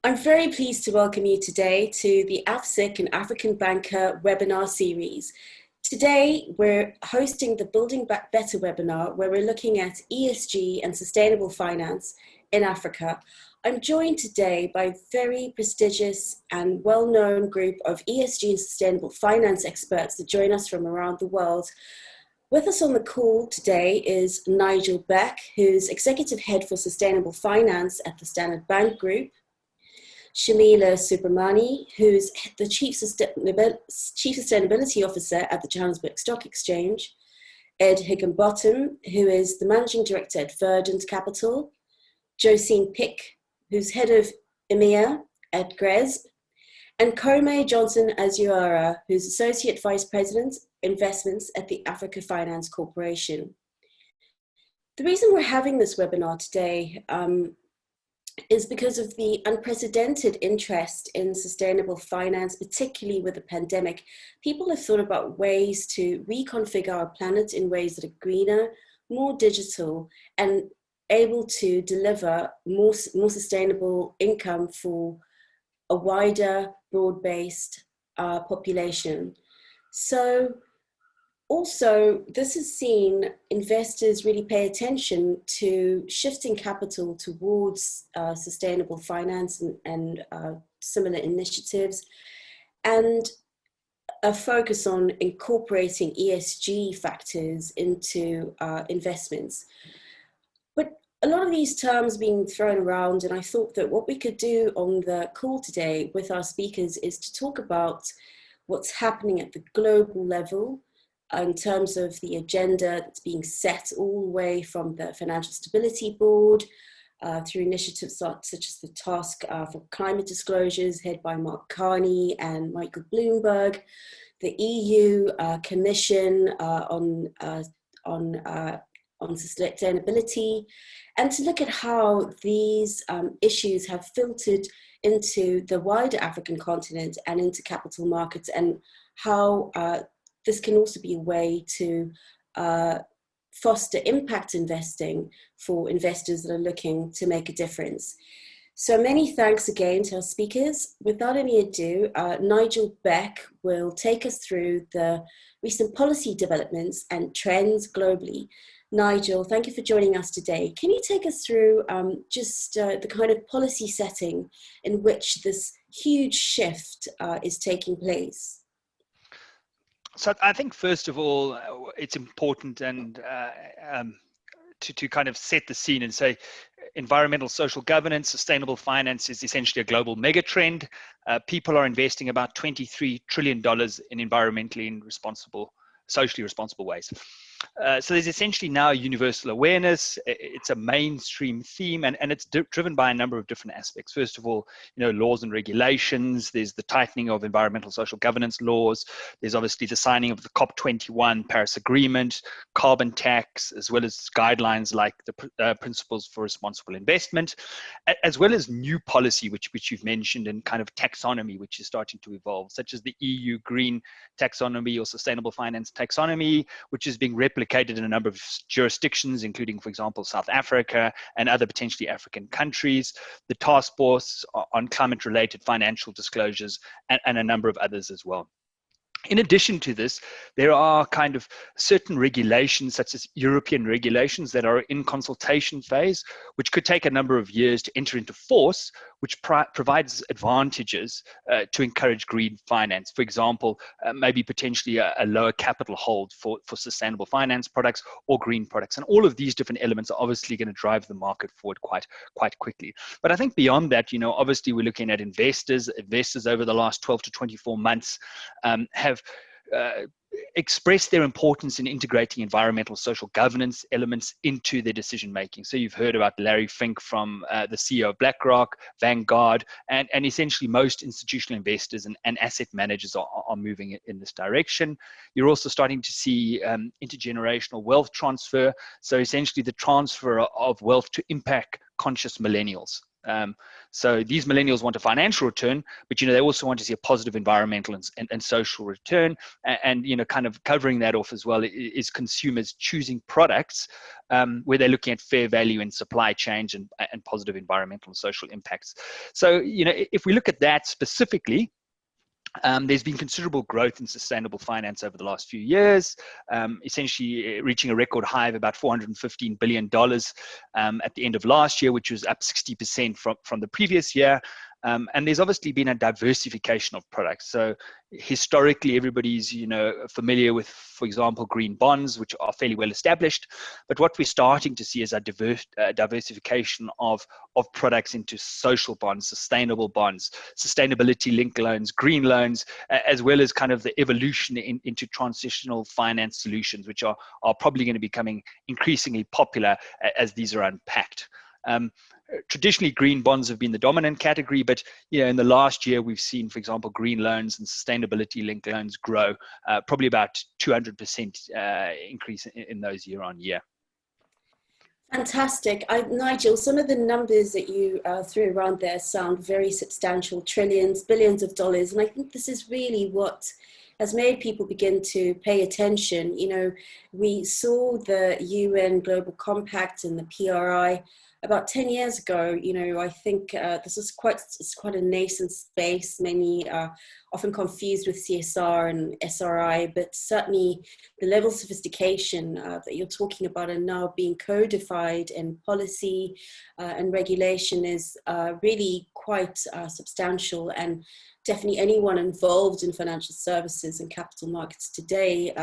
I'm very pleased to welcome you today to the AFSIC and African Banker webinar series. Today, we're hosting the Building Back Better webinar, where we're looking at ESG and sustainable finance in Africa. I'm joined today by a very prestigious and well-known group of ESG and sustainable finance experts that join us from around the world. With us on the call today is Nigel Beck, who's Executive Head for Sustainable Finance at the Standard Bank Group, Shamila Subramani, who's the Chief Sustainability Officer at the Johannesburg Stock Exchange, Ed Higginbottom, who is the Managing Director at Verdant Capital, Josine Pick, who's Head of EMEA at GRESB, and Kome Johnson-Azuara, who's Associate Vice President, Investments at the Africa Finance Corporation. The reason we're having this webinar today is because of the unprecedented interest in sustainable finance, particularly with the pandemic. People have thought about ways to reconfigure our planet in ways that are greener, more digital, and able to deliver more sustainable income for a wider, broad-based population. So also, this has seen investors really pay attention to shifting capital towards sustainable finance and similar initiatives, and a focus on incorporating ESG factors into investments. But a lot of these terms being thrown around, and I thought that what we could do on the call today with our speakers is to talk about what's happening at the global level in terms of the agenda that's being set all the way from the Financial Stability Board through initiatives such as the Task for Climate Disclosures, headed by Mark Carney and Michael Bloomberg, the EU Commission on sustainability, and to look at how these issues have filtered into the wider African continent and into capital markets, and how this can also be a way to foster impact investing for investors that are looking to make a difference. So many thanks again to our speakers. Without any ado, Nigel Beck will take us through the recent policy developments and trends globally. Nigel, thank you for joining us today. Can you take us through the kind of policy setting in which this huge shift is taking place? So I think, first of all, it's important and to kind of set the scene and say environmental social governance, sustainable finance is essentially a global mega trend. People are investing about $23 trillion in environmentally and socially responsible ways. So there's essentially now a universal awareness. It's a mainstream theme, and it's driven by a number of different aspects. First of all, laws and regulations. There's the tightening of environmental social governance laws. There's obviously the signing of the COP21 Paris Agreement, carbon tax, as well as guidelines like the principles for responsible investment, as well as new policy, which you've mentioned, and kind of taxonomy, which is starting to evolve, such as the EU Green Taxonomy or Sustainable Finance Taxonomy, which is being replicated in a number of jurisdictions, including, for example, South Africa and other potentially African countries, the Task Force on Climate-Related Financial Disclosures, and a number of others as well. In addition to this, there are kind of certain regulations, such as European regulations, that are in consultation phase, which could take a number of years to enter into force, which provides advantages to encourage green finance. For example, maybe potentially a lower capital hold for sustainable finance products or green products. And all of these different elements are obviously going to drive the market forward quite quickly. But I think beyond that, obviously we're looking at investors. Investors over the last 12 to 24 months have expressed their importance in integrating environmental social governance elements into their decision making. So you've heard about Larry Fink from the CEO of BlackRock, Vanguard, and essentially most institutional investors and asset managers are moving in this direction. You're also starting to see intergenerational wealth transfer. So essentially the transfer of wealth to impact conscious millennials. So these millennials want a financial return, but they also want to see a positive environmental and social return. And kind of covering that off as well is consumers choosing products where they're looking at fair value in supply chains and positive environmental and social impacts. So if we look at that specifically, there's been considerable growth in sustainable finance over the last few years, essentially reaching a record high of about $415 billion at the end of last year, which was up 60% from the previous year. And there's obviously been a diversification of products. So historically, everybody's familiar with, for example, green bonds, which are fairly well established. But what we're starting to see is a diversification of products into social bonds, sustainable bonds, sustainability-linked loans, green loans, as well as kind of the evolution into transitional finance solutions, which are probably going to be becoming increasingly popular as these are unpacked. Traditionally, green bonds have been the dominant category, but in the last year, we've seen, for example, green loans and sustainability-linked loans grow, probably about 200% increase in those year on year. Fantastic. Nigel, some of the numbers that you threw around there sound very substantial, trillions, billions of dollars. And I think this is really what has made people begin to pay attention. We saw the UN Global Compact and the PRI about 10 years ago. I think this is quite a nascent space, many often confused with CSR and SRI, but certainly the level of sophistication that you're talking about are now being codified in policy and regulation is really quite substantial, and definitely anyone involved in financial services and capital markets today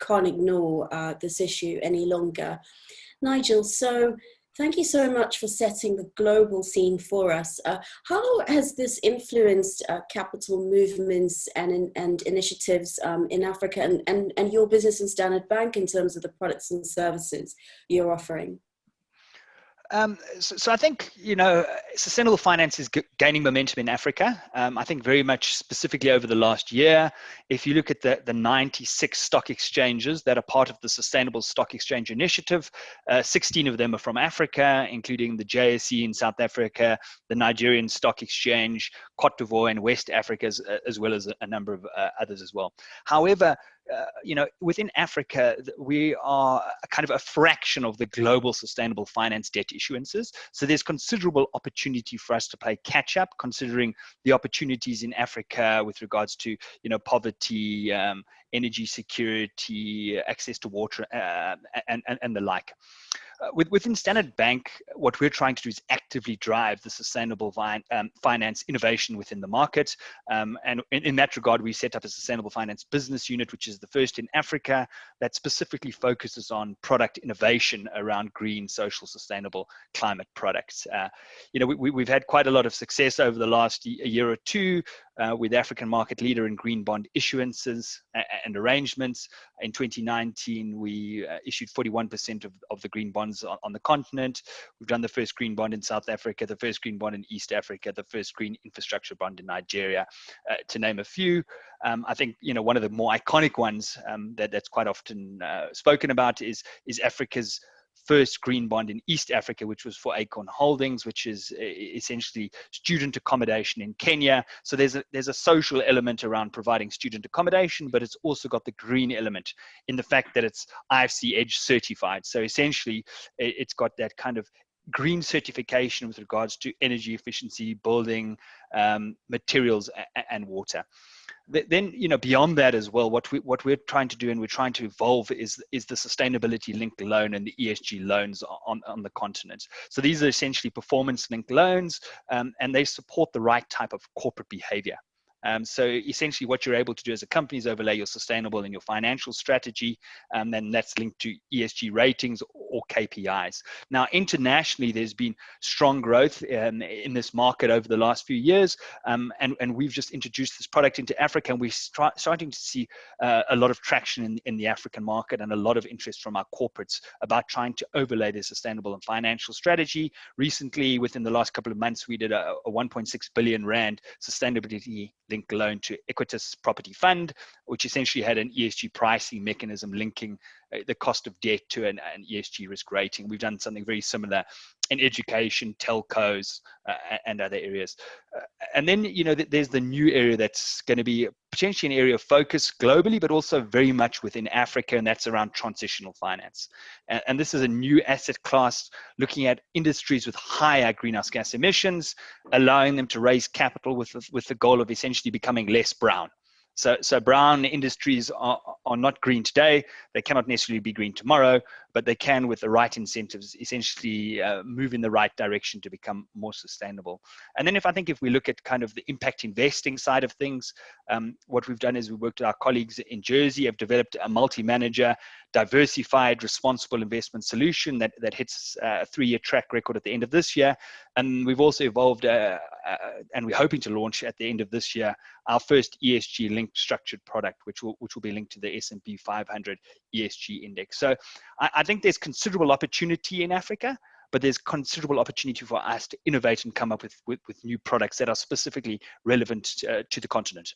can't ignore this issue any longer. Nigel, so thank you so much for setting the global scene for us. How has this influenced capital movements and initiatives in Africa and your business in Standard Bank in terms of the products and services you're offering? So I think, sustainable finance is gaining momentum in Africa. I think very much specifically over the last year. If you look at the 96 stock exchanges that are part of the Sustainable Stock Exchange Initiative, 16 of them are from Africa, including the JSE in South Africa, the Nigerian Stock Exchange, Cote d'Ivoire and West Africa, as well as a number of others as well. However, within Africa, we are kind of a fraction of the global sustainable finance debt issuances. So there's considerable opportunity for us to play catch up, considering the opportunities in Africa with regards to, poverty, energy security, access to water, and the like. Within Standard Bank, what we're trying to do is actively drive the sustainable finance innovation within the market. And in that regard, we set up a sustainable finance business unit, which is the first in Africa, that specifically focuses on product innovation around green, social, sustainable climate products. We've had quite a lot of success over the last year or two with the African market leader in green bond issuances and arrangements. In 2019, we issued 41% of the green bonds on the continent. We've done the first green bond in South Africa, the first green bond in East Africa, the first green infrastructure bond in Nigeria, to name a few. I think one of the more iconic ones that's quite often spoken about is Africa's first green bond in East Africa, which was for Acorn Holdings, which is essentially student accommodation in Kenya. So there's a social element around providing student accommodation, but it's also got the green element in the fact that it's IFC Edge certified. So essentially, it's got that kind of green certification with regards to energy efficiency, building materials, and water. Then, beyond that as well, what we're trying to do and we're trying to evolve is the sustainability linked loan and the ESG loans on the continent. So these are essentially performance linked loans, and they support the right type of corporate behavior. So essentially what you're able to do as a company is overlay your sustainable and your financial strategy, and then that's linked to ESG ratings or KPIs. Now, internationally, there's been strong growth in this market over the last few years, and we've just introduced this product into Africa, and we're starting to see a lot of traction in the African market and a lot of interest from our corporates about trying to overlay their sustainable and financial strategy. Recently, within the last couple of months, we did a 1.6 billion rand sustainability linked loan to Equitas Property Fund, which essentially had an ESG pricing mechanism linking the cost of debt to an ESG risk rating. We've done something very similar in education, telcos, and other areas. And then, there's the new area that's going to be potentially an area of focus globally, but also very much within Africa, and that's around transitional finance. And this is a new asset class looking at industries with higher greenhouse gas emissions, allowing them to raise capital with the goal of essentially becoming less brown. So brown industries are not green today. They cannot necessarily be green tomorrow, but they can, with the right incentives, essentially move in the right direction to become more sustainable. And then if we look at kind of the impact investing side of things, what we've done is we worked with our colleagues in Jersey, have developed a multi-manager, diversified, responsible investment solution that hits a 3-year track record at the end of this year. And we've also evolved, and we're hoping to launch at the end of this year, our first ESG linked structured product, which will be linked to the S&P 500 ESG index. So I think there's considerable opportunity in Africa, but there's considerable opportunity for us to innovate and come up with new products that are specifically relevant to the continent.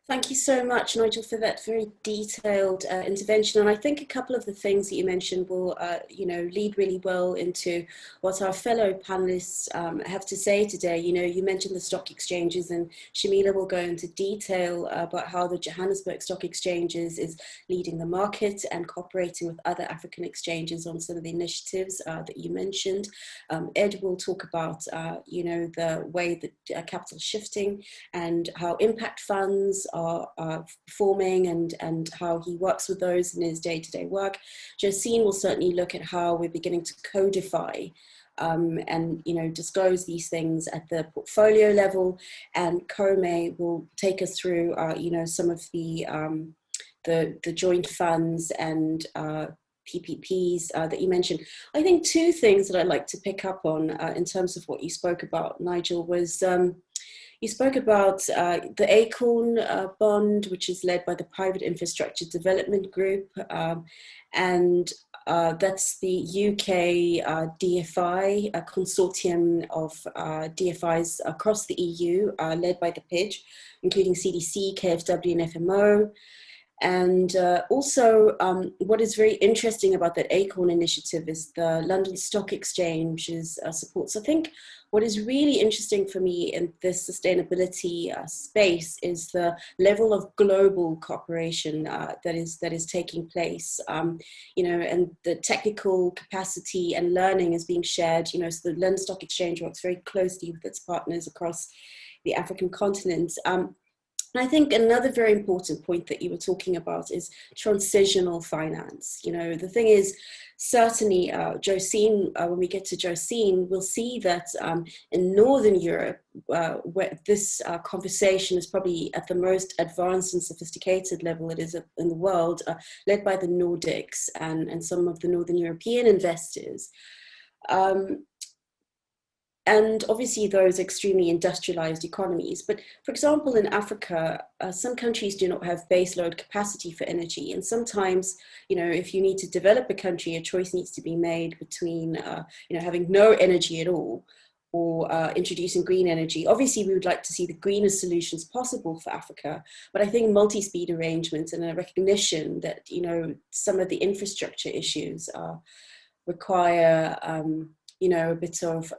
Thank you so much, Nigel, for that very detailed intervention. And I think a couple of the things that you mentioned will, lead really well into what our fellow panelists have to say today. You mentioned the stock exchanges, and Shamila will go into detail about how the Johannesburg Stock Exchanges is leading the market and cooperating with other African exchanges on some of the initiatives that you mentioned. Ed will talk about, the way that capital shifting and how impact funds are performing and how he works with those in his day-to-day work. Josine will certainly look at how we're beginning to codify and disclose these things at the portfolio level, and Kome will take us through some of the joint funds and PPPs that you mentioned. I think two things that I'd like to pick up on in terms of what you spoke about, Nigel, was you spoke about the Acorn bond, which is led by the Private Infrastructure Development Group, and that's the UK DFI, a consortium of DFIs across the EU, led by the PIDGE, including CDC, KfW, and FMO. And also, what is very interesting about that Acorn initiative is the London Stock Exchange's support. So I think what is really interesting for me in this sustainability space is the level of global cooperation that is taking place, and the technical capacity and learning is being shared. So the London Stock Exchange works very closely with its partners across the African continent. And I think another very important point that you were talking about is transitional finance. The thing is, certainly, Josine, when we get to Josine, we'll see that in Northern Europe, where this conversation is probably at the most advanced and sophisticated level it is in the world, led by the Nordics and some of the Northern European investors. And obviously those extremely industrialized economies. But for example, in Africa, some countries do not have baseload capacity for energy. And sometimes, if you need to develop a country, a choice needs to be made between, having no energy at all or introducing green energy. Obviously, we would like to see the greenest solutions possible for Africa. But I think multi-speed arrangements and a recognition that, some of the infrastructure issues require a bit of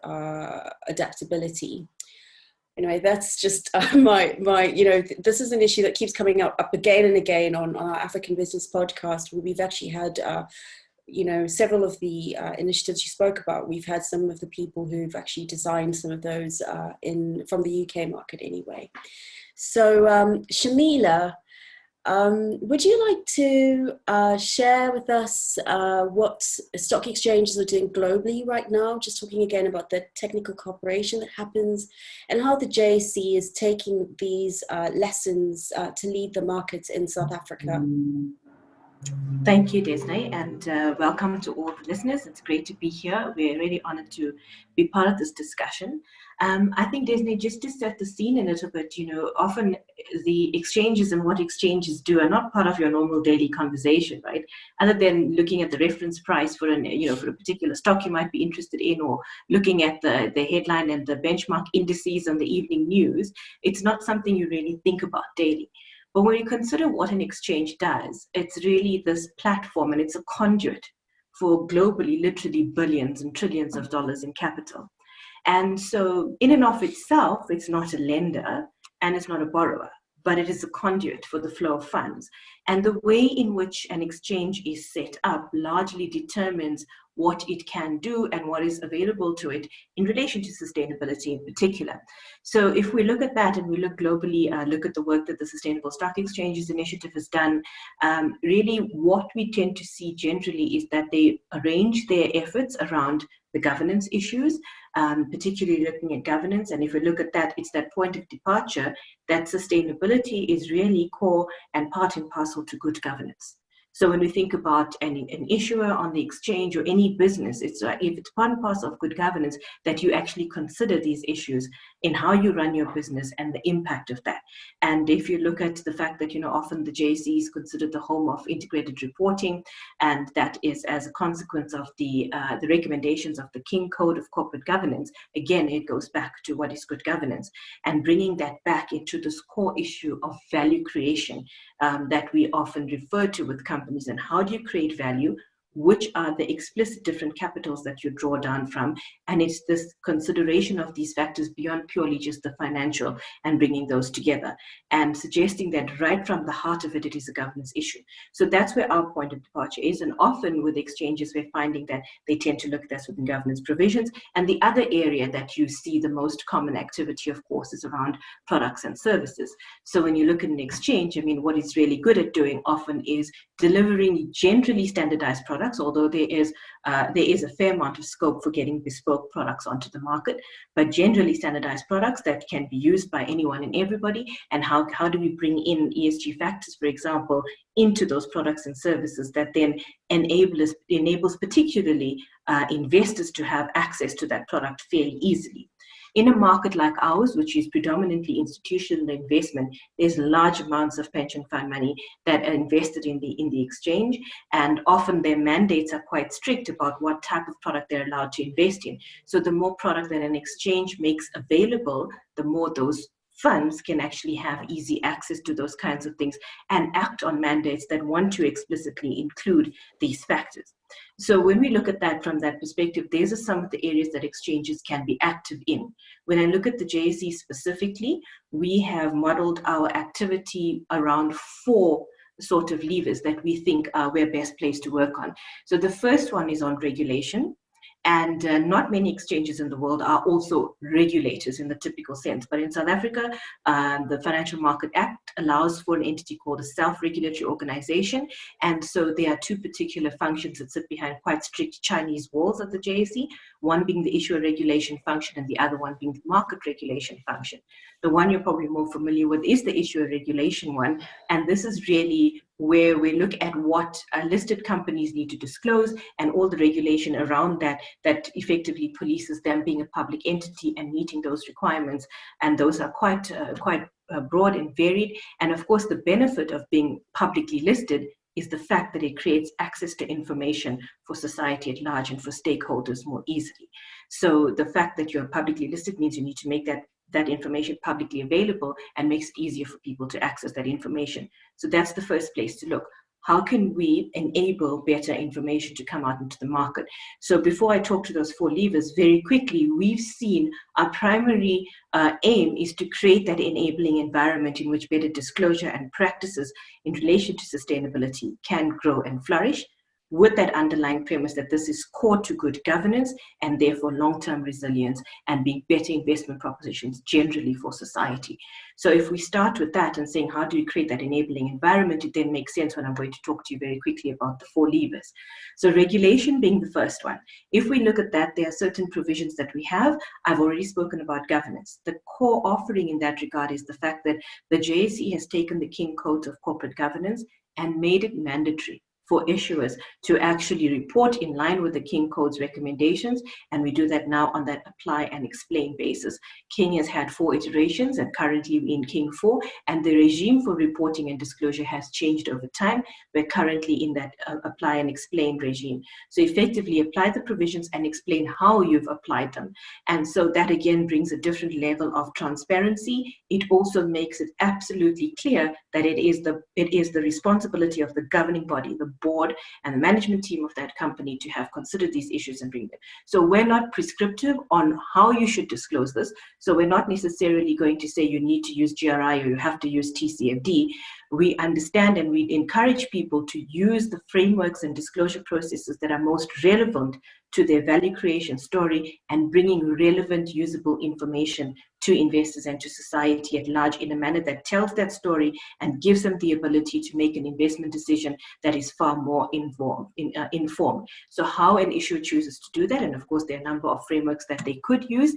adaptability. Anyway, that's just this is an issue that keeps coming up again and again on our African Business podcast, where we've actually had, several of the initiatives you spoke about. We've had some of the people who've actually designed some of those from the UK market anyway. So Shamila, would you like to share with us what stock exchanges are doing globally right now? Just talking again about the technical cooperation that happens and how the JSE is taking these lessons to lead the markets in South Africa. Thank you, Desney, and welcome to all the listeners. It's great to be here. We're really honored to be part of this discussion. I think, Desney, just to set the scene a little bit, often the exchanges and what exchanges do are not part of your normal daily conversation, right? Other than looking at the reference price for for a particular stock you might be interested in, or looking at the headline and the benchmark indices on the evening news, it's not something you really think about daily. But when you consider what an exchange does, it's really this platform, and it's a conduit for globally, literally billions and trillions of dollars in capital. And so in and of itself, it's not a lender and it's not a borrower, but it is a conduit for the flow of funds. And the way in which an exchange is set up largely determines what it can do and what is available to it in relation to sustainability in particular. So if we look at that and we look globally, look at the work that the Sustainable Stock Exchanges Initiative has done, really what we tend to see generally is that they arrange their efforts around the governance issues, particularly looking at governance. And if we look at that, it's that point of departure that sustainability is really core and part and parcel to good governance. So when we think about an issuer on the exchange or any business, it's if it's part and parcel of good governance that you actually consider these issues in how you run your business and the impact of that. And if you look at the fact that, often the JSE is considered the home of integrated reporting, and that is as a consequence of the recommendations of the King Code of Corporate Governance, again, it goes back to what is good governance and bringing that back into this core issue of value creation that we often refer to with companies. And how do you create value? Which are the explicit different capitals that you draw down from? And it's this consideration of these factors beyond purely just the financial and bringing those together and suggesting that right from the heart of it, it is a governance issue. So that's where our point of departure is. And often with exchanges, we're finding that they tend to look at this within governance provisions. And the other area that you see the most common activity, of course, is around products and services. So when you look at an exchange, what it's really good at doing often is delivering generally standardized products, although there is a fair amount of scope for getting bespoke products onto the market, but generally standardized products that can be used by anyone and everybody. And how do we bring in ESG factors, for example, into those products and services that then enables particularly investors to have access to that product fairly easily. In a market like ours, which is predominantly institutional investment, there's large amounts of pension fund money that are invested in the exchange, and often their mandates are quite strict about what type of product they're allowed to invest in. So the more product that an exchange makes available, the more those funds can actually have easy access to those kinds of things and act on mandates that want to explicitly include these factors. So when we look at that from that perspective, these are some of the areas that exchanges can be active in. When I look at the JSE specifically, we have modeled our activity around 4 sort of levers that we think we're best placed to work on. So the first one is on regulation. And not many exchanges in the world are also regulators in the typical sense. But in South Africa, the Financial Market Act allows for an entity called a self-regulatory organization. And so there are 2 particular functions that sit behind quite strict Chinese walls of the JSE, one being the issuer regulation function and the other one being the market regulation function. The one you're probably more familiar with is the issuer regulation one. And this is really where we look at what listed companies need to disclose and all the regulation around that effectively polices them being a public entity and meeting those requirements. And those are quite broad and varied. And of course, the benefit of being publicly listed is the fact that it creates access to information for society at large and for stakeholders more easily. So the fact that you're publicly listed means you need to make that information publicly available and makes it easier for people to access that information. So that's the first place to look. How can we enable better information to come out into the market? So before I talk to those 4 levers, very quickly, we've seen our primary aim is to create that enabling environment in which better disclosure and practices in relation to sustainability can grow and flourish, with that underlying premise that this is core to good governance and therefore long-term resilience and being better investment propositions generally for society. So if we start with that and saying, how do you create that enabling environment, it then makes sense when I'm going to talk to you very quickly about the 4 levers. So regulation being the first one. If we look at that, there are certain provisions that we have. I've already spoken about governance. The core offering in that regard is the fact that the JSE has taken the King Code of Corporate Governance and made it mandatory for issuers to actually report in line with the King Code's recommendations, and we do that now on that apply and explain basis. King has had 4 iterations and currently in King 4, and the regime for reporting and disclosure has changed over time. We're currently in that apply and explain regime. So effectively apply the provisions and explain how you've applied them. And so that again brings a different level of transparency. It also makes it absolutely clear that it is the responsibility of the governing body, the board and the management team of that company to have considered these issues and bring them. So we're not prescriptive on how you should disclose this. So we're not necessarily going to say you need to use GRI or you have to use TCFD. We understand and we encourage people to use the frameworks and disclosure processes that are most relevant to their value creation story and bringing relevant, usable information to investors and to society at large in a manner that tells that story and gives them the ability to make an investment decision that is far more informed. So how an issuer chooses to do that, and of course there are a number of frameworks that they could use,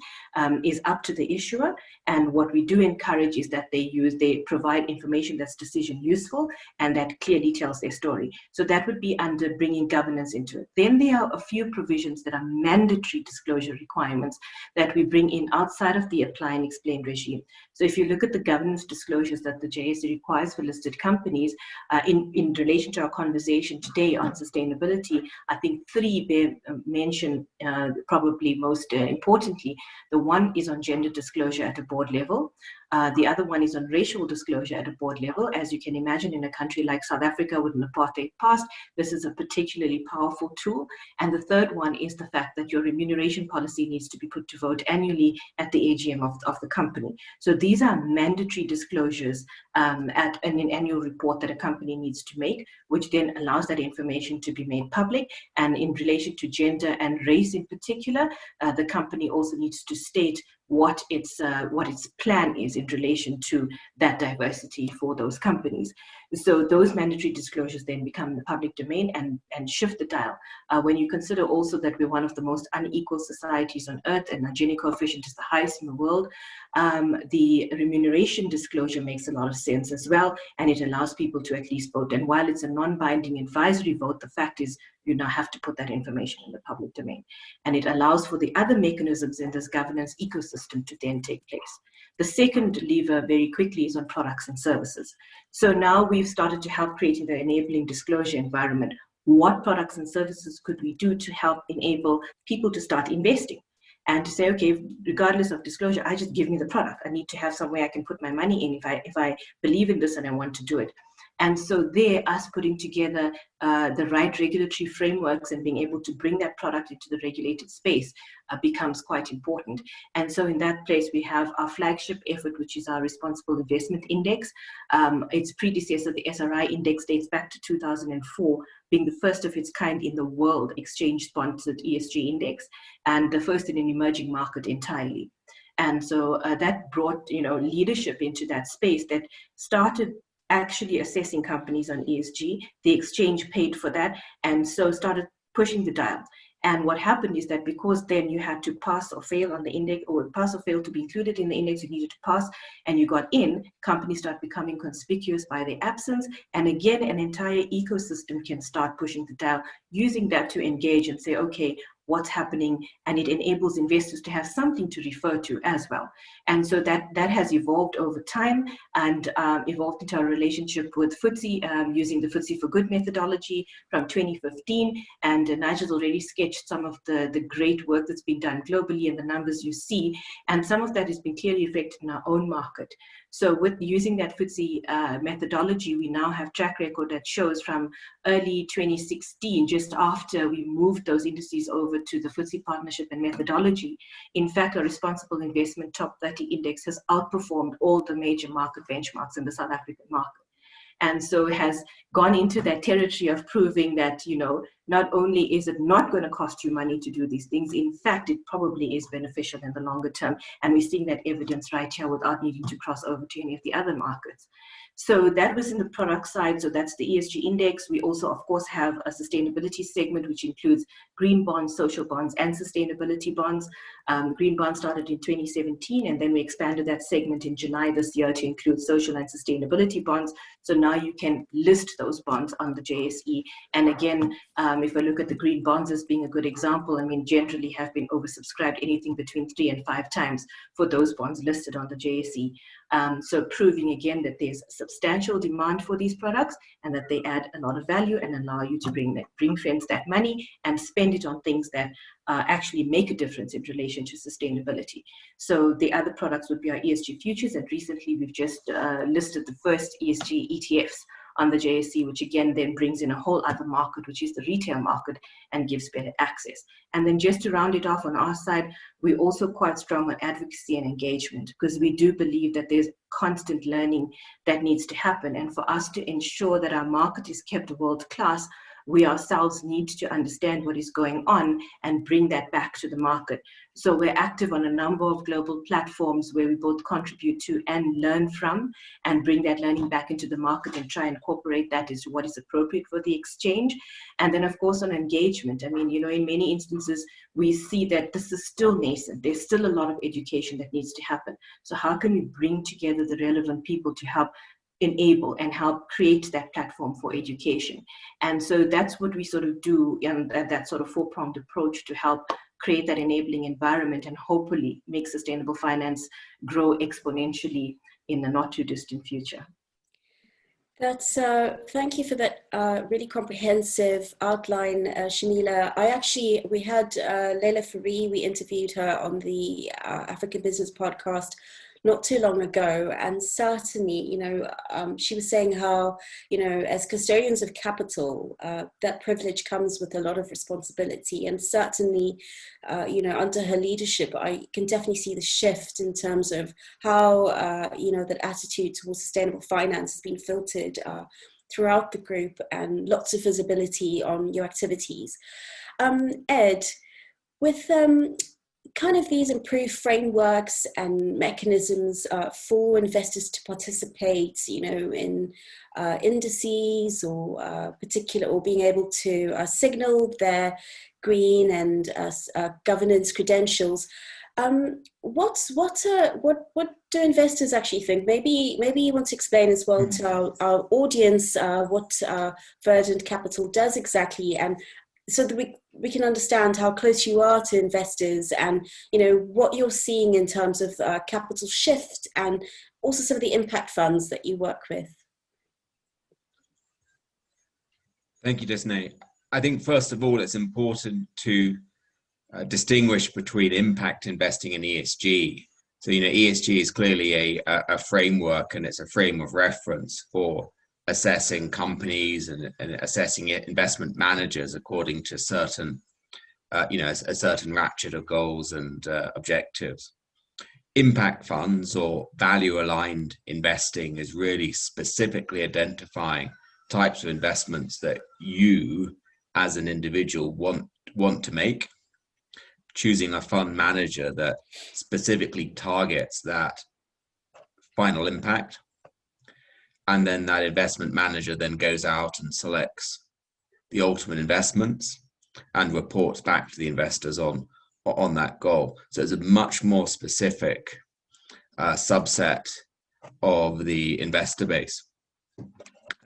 is up to the issuer. And what we do encourage is that they provide information that's decision useful and that clearly tells their story. So that would be under bringing governance into it. Then there are a few provisions that are mandatory disclosure requirements that we bring in outside of the apply and explain regime. So if you look at the governance disclosures that the JSE requires for listed companies, in relation to our conversation today on sustainability, I think 3 bear mention probably most importantly. The one is on gender disclosure at a board level. The other one is on racial disclosure at a board level. As you can imagine, in a country like South Africa with an apartheid past, this is a particularly powerful tool. And the third one is the fact that your remuneration policy needs to be put to vote annually at the AGM of the company. So these are mandatory disclosures at an annual report that a company needs to make, which then allows that information to be made public. And in relation to gender and race in particular, the company also needs to state what its plan is in relation to that diversity for those companies. So those mandatory disclosures then become the public domain and shift the dial. When you consider also that we're one of the most unequal societies on earth and our Gini coefficient is the highest in the world, the remuneration disclosure makes a lot of sense as well, and it allows people to at least vote. And while it's a non-binding advisory vote, the fact is you now have to put that information in the public domain. And it allows for the other mechanisms in this governance ecosystem to then take place. The second lever very quickly is on products and services. So now we've started to help creating the enabling disclosure environment. What products and services could we do to help enable people to start investing? And to say, okay, regardless of disclosure, I just give me the product. I need to have somewhere I can put my money in if I believe in this and I want to do it. And so there, us putting together the right regulatory frameworks and being able to bring that product into the regulated space becomes quite important. And so in that place, we have our flagship effort, which is our Responsible Investment Index. Its predecessor, the SRI Index, dates back to 2004, being the first of its kind in the world exchange-sponsored ESG index, and the first in an emerging market entirely. And so that brought leadership into that space that started actually assessing companies on ESG. The exchange paid for that and so started pushing the dial. And what happened is that because then you had to pass or fail on the index, or pass or fail to be included in the index, you needed to pass and you got in, companies start becoming conspicuous by their absence. And again, an entire ecosystem can start pushing the dial, using that to engage and say, okay, what's happening, and it enables investors to have something to refer to as well. And so that has evolved over time and evolved into our relationship with FTSE using the FTSE for Good methodology from 2015. And Nigel's already sketched some of the great work that's been done globally and the numbers you see. And some of that has been clearly reflected in our own market. So with using that FTSE methodology, we now have track record that shows from early 2016, just after we moved those indices over to the FTSE partnership and methodology. In fact, our responsible investment top 30 index has outperformed all the major market benchmarks in the South African market. And so it has gone into that territory of proving that, not only is it not going to cost you money to do these things, in fact, it probably is beneficial in the longer term. And we're seeing that evidence right here without needing to cross over to any of the other markets. So that was in the product side. So that's the ESG index. We also, of course, have a sustainability segment, which includes green bonds, social bonds, and sustainability bonds. Green bonds started in 2017, and then we expanded that segment in July this year to include social and sustainability bonds. So now you can list those bonds on the JSE. And again, if I look at the green bonds as being a good example, I mean, generally have been oversubscribed anything between 3 and 5 times for those bonds listed on the JSE. So proving again that there's substantial demand for these products and that they add a lot of value and allow you to bring friends that money and spend it on things that actually make a difference in relation to sustainability. So the other products would be our ESG futures, and recently we've just listed the first ESG ETFs on the JSE, which again then brings in a whole other market, which is the retail market, and gives better access. And then just to round it off on our side, we're also quite strong on advocacy and engagement, because we do believe that there's constant learning that needs to happen. And for us to ensure that our market is kept world class, we ourselves need to understand what is going on and bring that back to the market. So we're active on a number of global platforms where we both contribute to and learn from, and bring that learning back into the market and try and incorporate that as what is appropriate for the exchange. And then of course on engagement, I mean, you know, in many instances, we see that this is still nascent. There's still a lot of education that needs to happen. So how can we bring together the relevant people to help enable and help create that platform for education? And so that's what we sort of do in that sort of four-pronged approach to help create that enabling environment and hopefully make sustainable finance grow exponentially in the not too distant future. That's thank you for that really comprehensive outline, Shamila. We had Leila Fari, we interviewed her on the African Business Podcast not too long ago, and certainly, you know, she was saying how, you know, as custodians of capital, that privilege comes with a lot of responsibility, and certainly, you know, under her leadership, I can definitely see the shift in terms of how, you know, that attitude towards sustainable finance has been filtered throughout the group, and lots of visibility on your activities. Ed, with kind of these improved frameworks and mechanisms for investors to participate, you know, in indices or or being able to signal their green and governance credentials. What do investors actually think? Maybe you want to explain as well to our audience what Verdant Capital does exactly, and so that we can understand how close you are to investors, and, you know, what you're seeing in terms of capital shift, and also some of the impact funds that you work with. Thank you, Disney. I think first of all, it's important to distinguish between impact investing and ESG. So, you know, ESG is clearly a framework, and it's a frame of reference for assessing companies and assessing investment managers according to certain, you know, a certain ratchet of goals and objectives. Impact funds or value-aligned investing is really specifically identifying types of investments that you as an individual want to make, choosing a fund manager that specifically targets that final impact. And then that investment manager then goes out and selects the ultimate investments and reports back to the investors on that goal. So it's a much more specific subset of the investor base.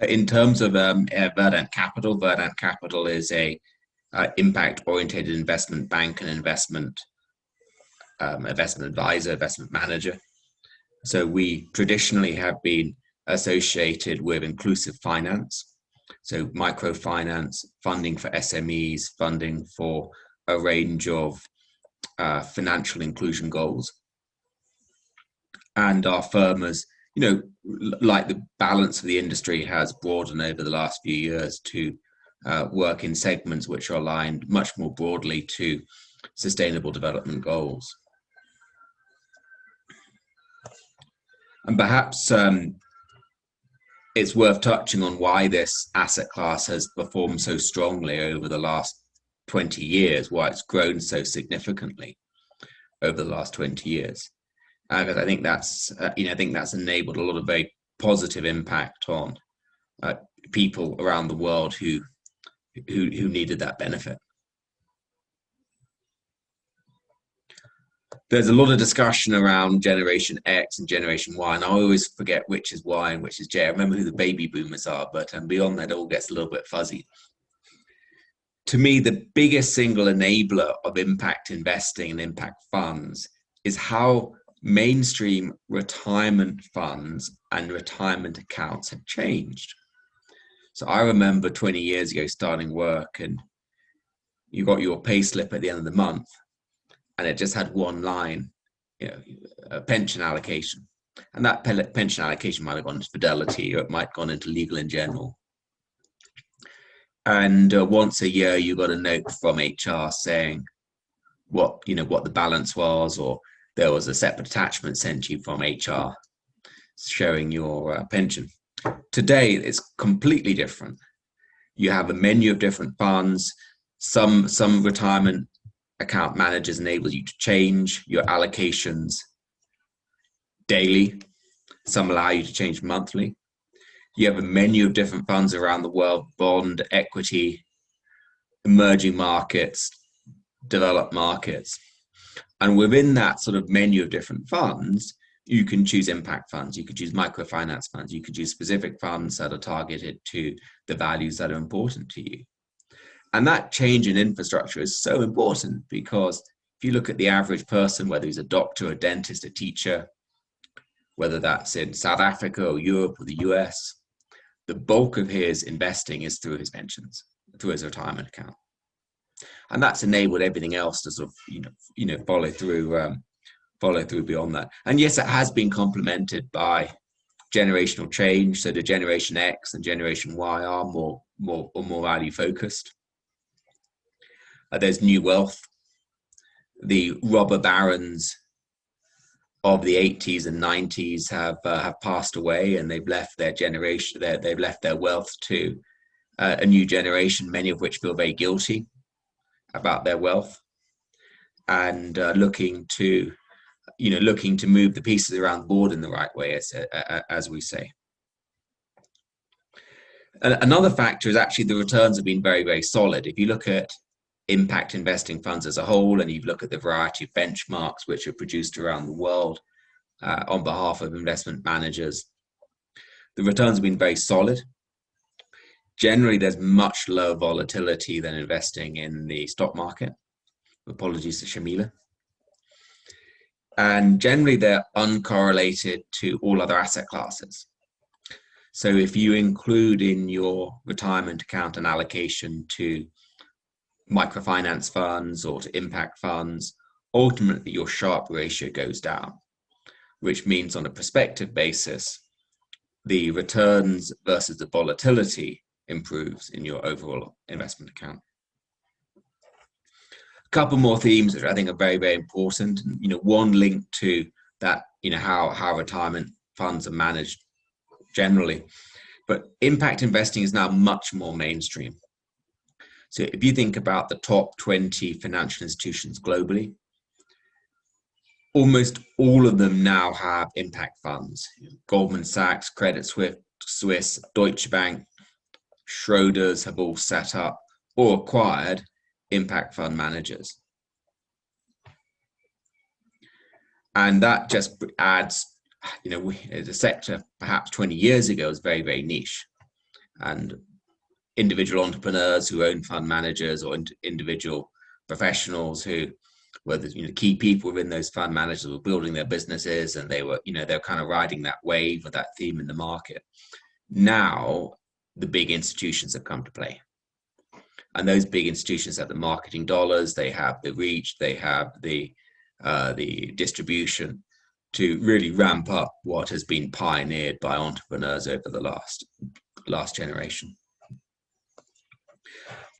In terms of Verdant Capital is a impact-oriented investment bank and investment advisor, investment manager. So we traditionally have been associated with inclusive finance, so microfinance, funding for SMEs, funding for a range of financial inclusion goals. And our firm has, you know, like the balance of the industry, has broadened over the last few years to work in segments which are aligned much more broadly to sustainable development goals. And perhaps it's worth touching on why this asset class has performed so strongly over the last 20 years, why it's grown so significantly over the last 20 years. Because I think that's, I think that's enabled a lot of very positive impact on people around the world who needed that benefit. There's a lot of discussion around Generation X and Generation Y, and I always forget which is Y and which is J. I remember who the baby boomers are, but beyond that, it all gets a little bit fuzzy. To me, the biggest single enabler of impact investing and impact funds is how mainstream retirement funds and retirement accounts have changed. So I remember 20 years ago starting work, and you got your pay slip at the end of the month, and it just had one line, a pension allocation. And that pension allocation might have gone into Fidelity, or it might have gone into Legal and General. And once a year, you got a note from HR saying what the balance was, or there was a separate attachment sent you from HR showing your pension. Today, it's completely different. You have a menu of different funds. Some retirement account managers enable you to change your allocations daily. Some allow you to change monthly. You have a menu of different funds around the world: bond, equity, emerging markets, developed markets. And within that sort of menu of different funds, you can choose impact funds, you could choose microfinance funds, you could choose specific funds that are targeted to the values that are important to you. And that change in infrastructure is so important, because if you look at the average person, whether he's a doctor, a dentist, a teacher, whether that's in South Africa or Europe or the US, the bulk of his investing is through his pensions, through his retirement account. And that's enabled everything else to sort of, follow through beyond that. And yes, it has been complemented by generational change. So the Generation X and Generation Y are more value focused. There's new wealth. The robber barons of the 80s and 90s have passed away, and they've left their generation. They've left their wealth to a new generation, many of which feel very guilty about their wealth, and looking to move the pieces around the board in the right way, as we say. And another factor is actually the returns have been very, very solid. If you look at impact investing funds as a whole, and you look at the variety of benchmarks which are produced around the world on behalf of investment managers, the returns have been very solid. Generally, there's much lower volatility than investing in the stock market. Apologies to Shamila. And generally, they're uncorrelated to all other asset classes. So if you include in your retirement account an allocation to microfinance funds or to impact funds, ultimately your Sharpe ratio goes down, which means on a prospective basis, the returns versus the volatility improves in your overall investment account. A couple more themes which I think are very, very important. One linked to that, how retirement funds are managed generally, but impact investing is now much more mainstream. So if you think about the top 20 financial institutions globally, almost all of them now have impact funds. Goldman Sachs, Credit Suisse, Deutsche Bank, Schroders have all set up or acquired impact fund managers. And that just adds, the sector perhaps 20 years ago was very, very niche. And individual entrepreneurs who own fund managers, or individual professionals who were the key people within those fund managers were building their businesses, and they were kind of riding that wave of that theme in the market. Now the big institutions have come to play, and those big institutions have the marketing dollars, they have the reach, they have the distribution to really ramp up what has been pioneered by entrepreneurs over the last generation.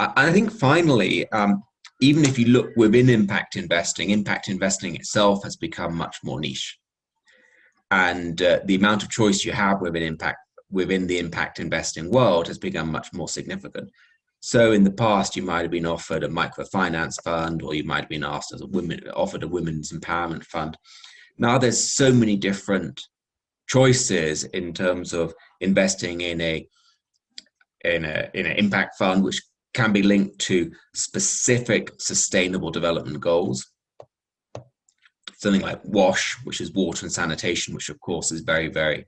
I think finally, even if you look within impact investing itself has become much more niche. And the amount of choice you have within impact within the impact investing world has become much more significant. So in the past, you might have been offered a microfinance fund, or you might have been offered a women's empowerment fund. Now there's so many different choices in terms of investing in an impact fund, which can be linked to specific sustainable development goals. Something like WASH, which is water and sanitation, which of course is very, very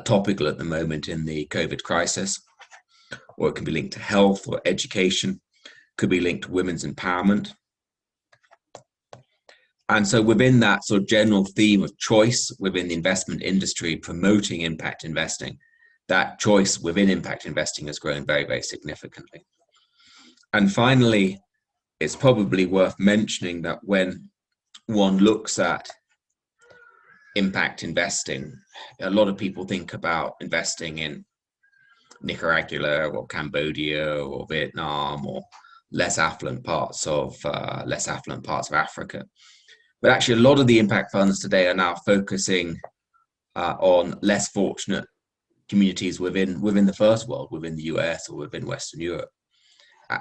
topical at the moment in the COVID crisis. Or it can be linked to health or education, could be linked to women's empowerment. And so within that sort of general theme of choice within the investment industry promoting impact investing, that choice within impact investing has grown very, very significantly. And finally, it's probably worth mentioning that when one looks at impact investing, a lot of people think about investing in Nicaragua or Cambodia or Vietnam or less affluent parts of Africa. But actually, a lot of the impact funds today are now focusing on less fortunate communities within the first world, within the US or within Western Europe.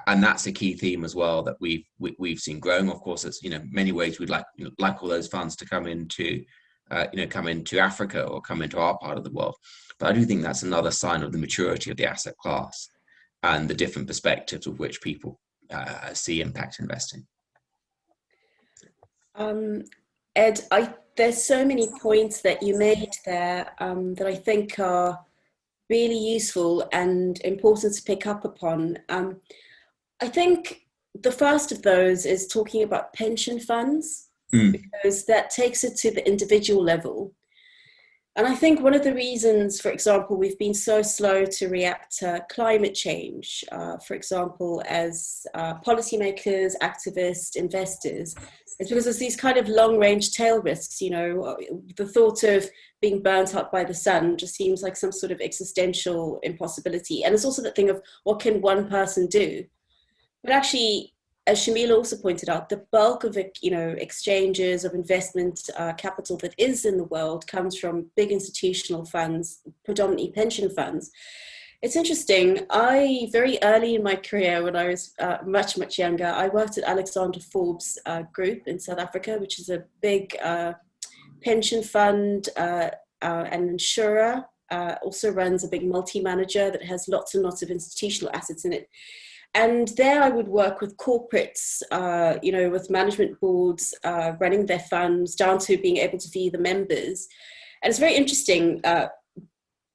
And that's a key theme as well that we've seen growing. Of course, it's, many ways we'd like all those funds to come into Africa or come into our part of the world. But I do think that's another sign of the maturity of the asset class and the different perspectives with which people see impact investing. Ed, there's so many points that you made there that I think are really useful and important to pick up upon. I think the first of those is talking about pension funds, because that takes it to the individual level. And I think one of the reasons, for example, we've been so slow to react to climate change, for example, as policymakers, activists, investors, is because there's these kind of long-range tail risks. The thought of being burnt up by the sun just seems like some sort of existential impossibility. And it's also that thing of, what can one person do? But actually, as Shamil also pointed out, the bulk of exchanges of investment capital that is in the world comes from big institutional funds, predominantly pension funds. It's interesting. Very early in my career, when I was much, much younger, I worked at Alexander Forbes Group in South Africa, which is a big pension fund and insurer. Also runs a big multi-manager that has lots and lots of institutional assets in it. And there I would work with corporates, with management boards running their funds, down to being able to view the members. And it's very interesting.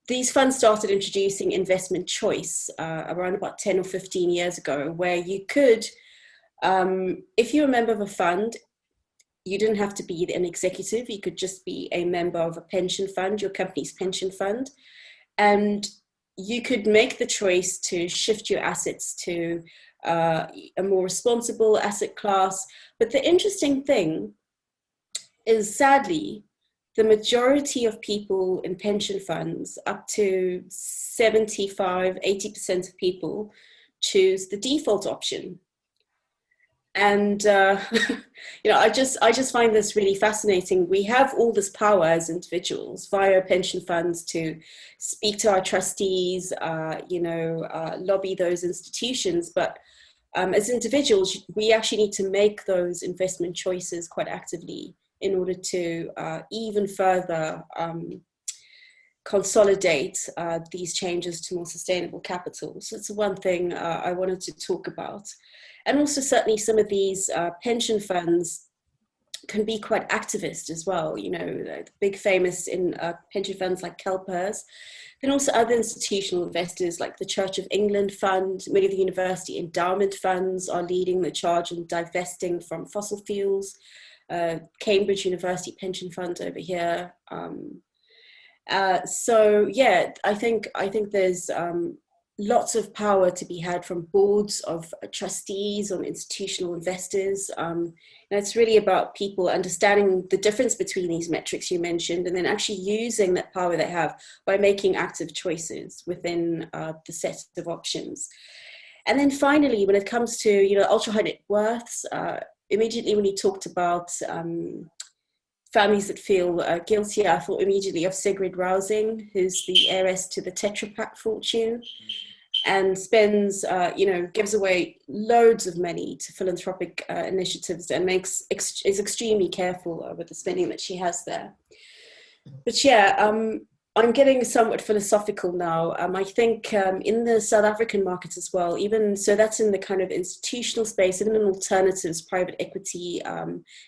These funds started introducing investment choice around about 10 or 15 years ago, where you could, if you're a member of a fund, you didn't have to be an executive. You could just be a member of a pension fund, your company's pension fund. And you could make the choice to shift your assets to a more responsible asset class. But the interesting thing is, sadly, the majority of people in pension funds, up to 75, 80% of people, choose the default option. And I just find this really fascinating. We have all this power as individuals via pension funds to speak to our trustees, lobby those institutions. But as individuals, we actually need to make those investment choices quite actively in order to even further consolidate these changes to more sustainable capital. So it's one thing I wanted to talk about. And also certainly some of these pension funds can be quite activist as well, big famous in pension funds like CalPERS. Then also other institutional investors like the Church of England Fund, many of the university endowment funds are leading the charge in divesting from fossil fuels. Cambridge University Pension Fund over here. I think there's lots of power to be had from boards of trustees on institutional investors. And it's really about people understanding the difference between these metrics you mentioned, and then actually using that power they have by making active choices within the set of options. And then finally, when it comes to ultra high net worths, immediately when you talked about families that feel guilty, I thought immediately of Sigrid Rousing, who's the heiress to the Tetra Pak fortune, and spends, gives away loads of money to philanthropic initiatives, and is extremely careful with the spending that she has there. But yeah, I'm getting somewhat philosophical now. I think in the South African market as well, even so, that's in the kind of institutional space, even in alternatives, private equity.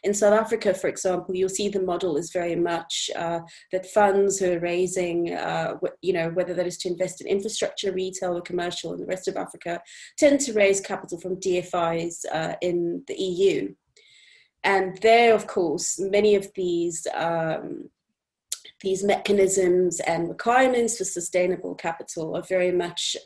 In South Africa, for example, you'll see the model is very much that funds who are raising, whether that is to invest in infrastructure, retail, or commercial in the rest of Africa, tend to raise capital from DFIs in the EU. And there, of course, many of these mechanisms and requirements for sustainable capital are very much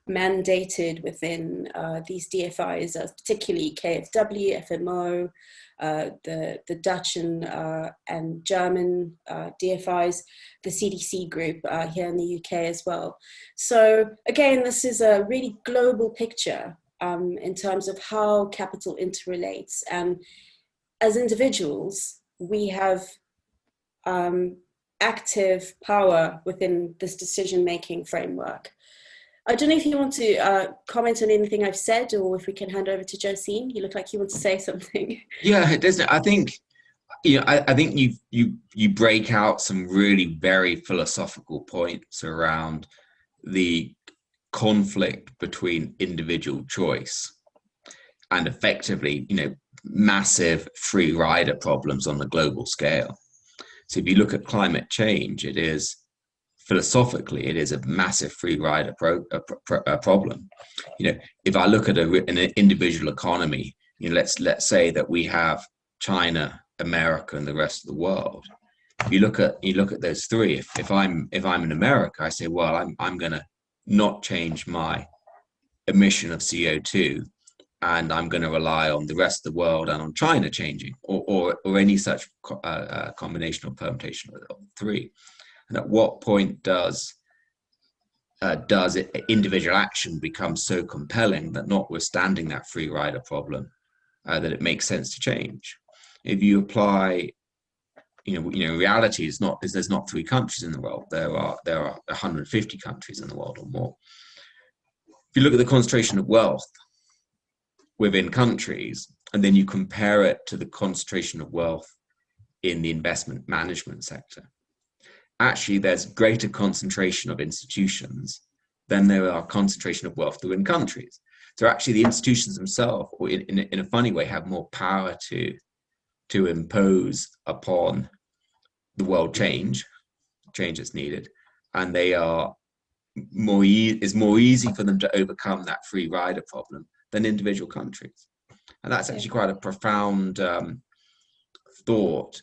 mandated within these DFIs, particularly KfW, FMO, the Dutch and German DFIs, the CDC group here in the UK as well. So again, this is a really global picture in terms of how capital interrelates. And as individuals, we have active power within this decision-making framework. I don't know if you want to comment on anything I've said, or if we can hand over to Josine. You look like you want to say something. Yeah, it does. I think, I think you break out some really very philosophical points around the conflict between individual choice and effectively, massive free rider problems on the global scale. So if you look at climate change, it is philosophically, it is a massive free rider problem. If I look at an individual economy, let's say that we have China, America, and the rest of the world. If you look at those three. If I'm in America, I say, well, I'm going to not change my emission of CO2. And I'm going to rely on the rest of the world and on China changing, or any such combination or permutation of the three. And at what point does individual action become so compelling that, notwithstanding that free rider problem, that it makes sense to change? If you apply, reality is there's not three countries in the world. There are 150 countries in the world or more. If you look at the concentration of wealth within countries, and then you compare it to the concentration of wealth in the investment management sector, actually there's greater concentration of institutions than there are concentration of wealth within countries. So actually the institutions themselves, or in a funny way, have more power to impose upon the world change that's needed, and they are it's more easy for them to overcome that free rider problem than individual countries. And that's actually quite a profound thought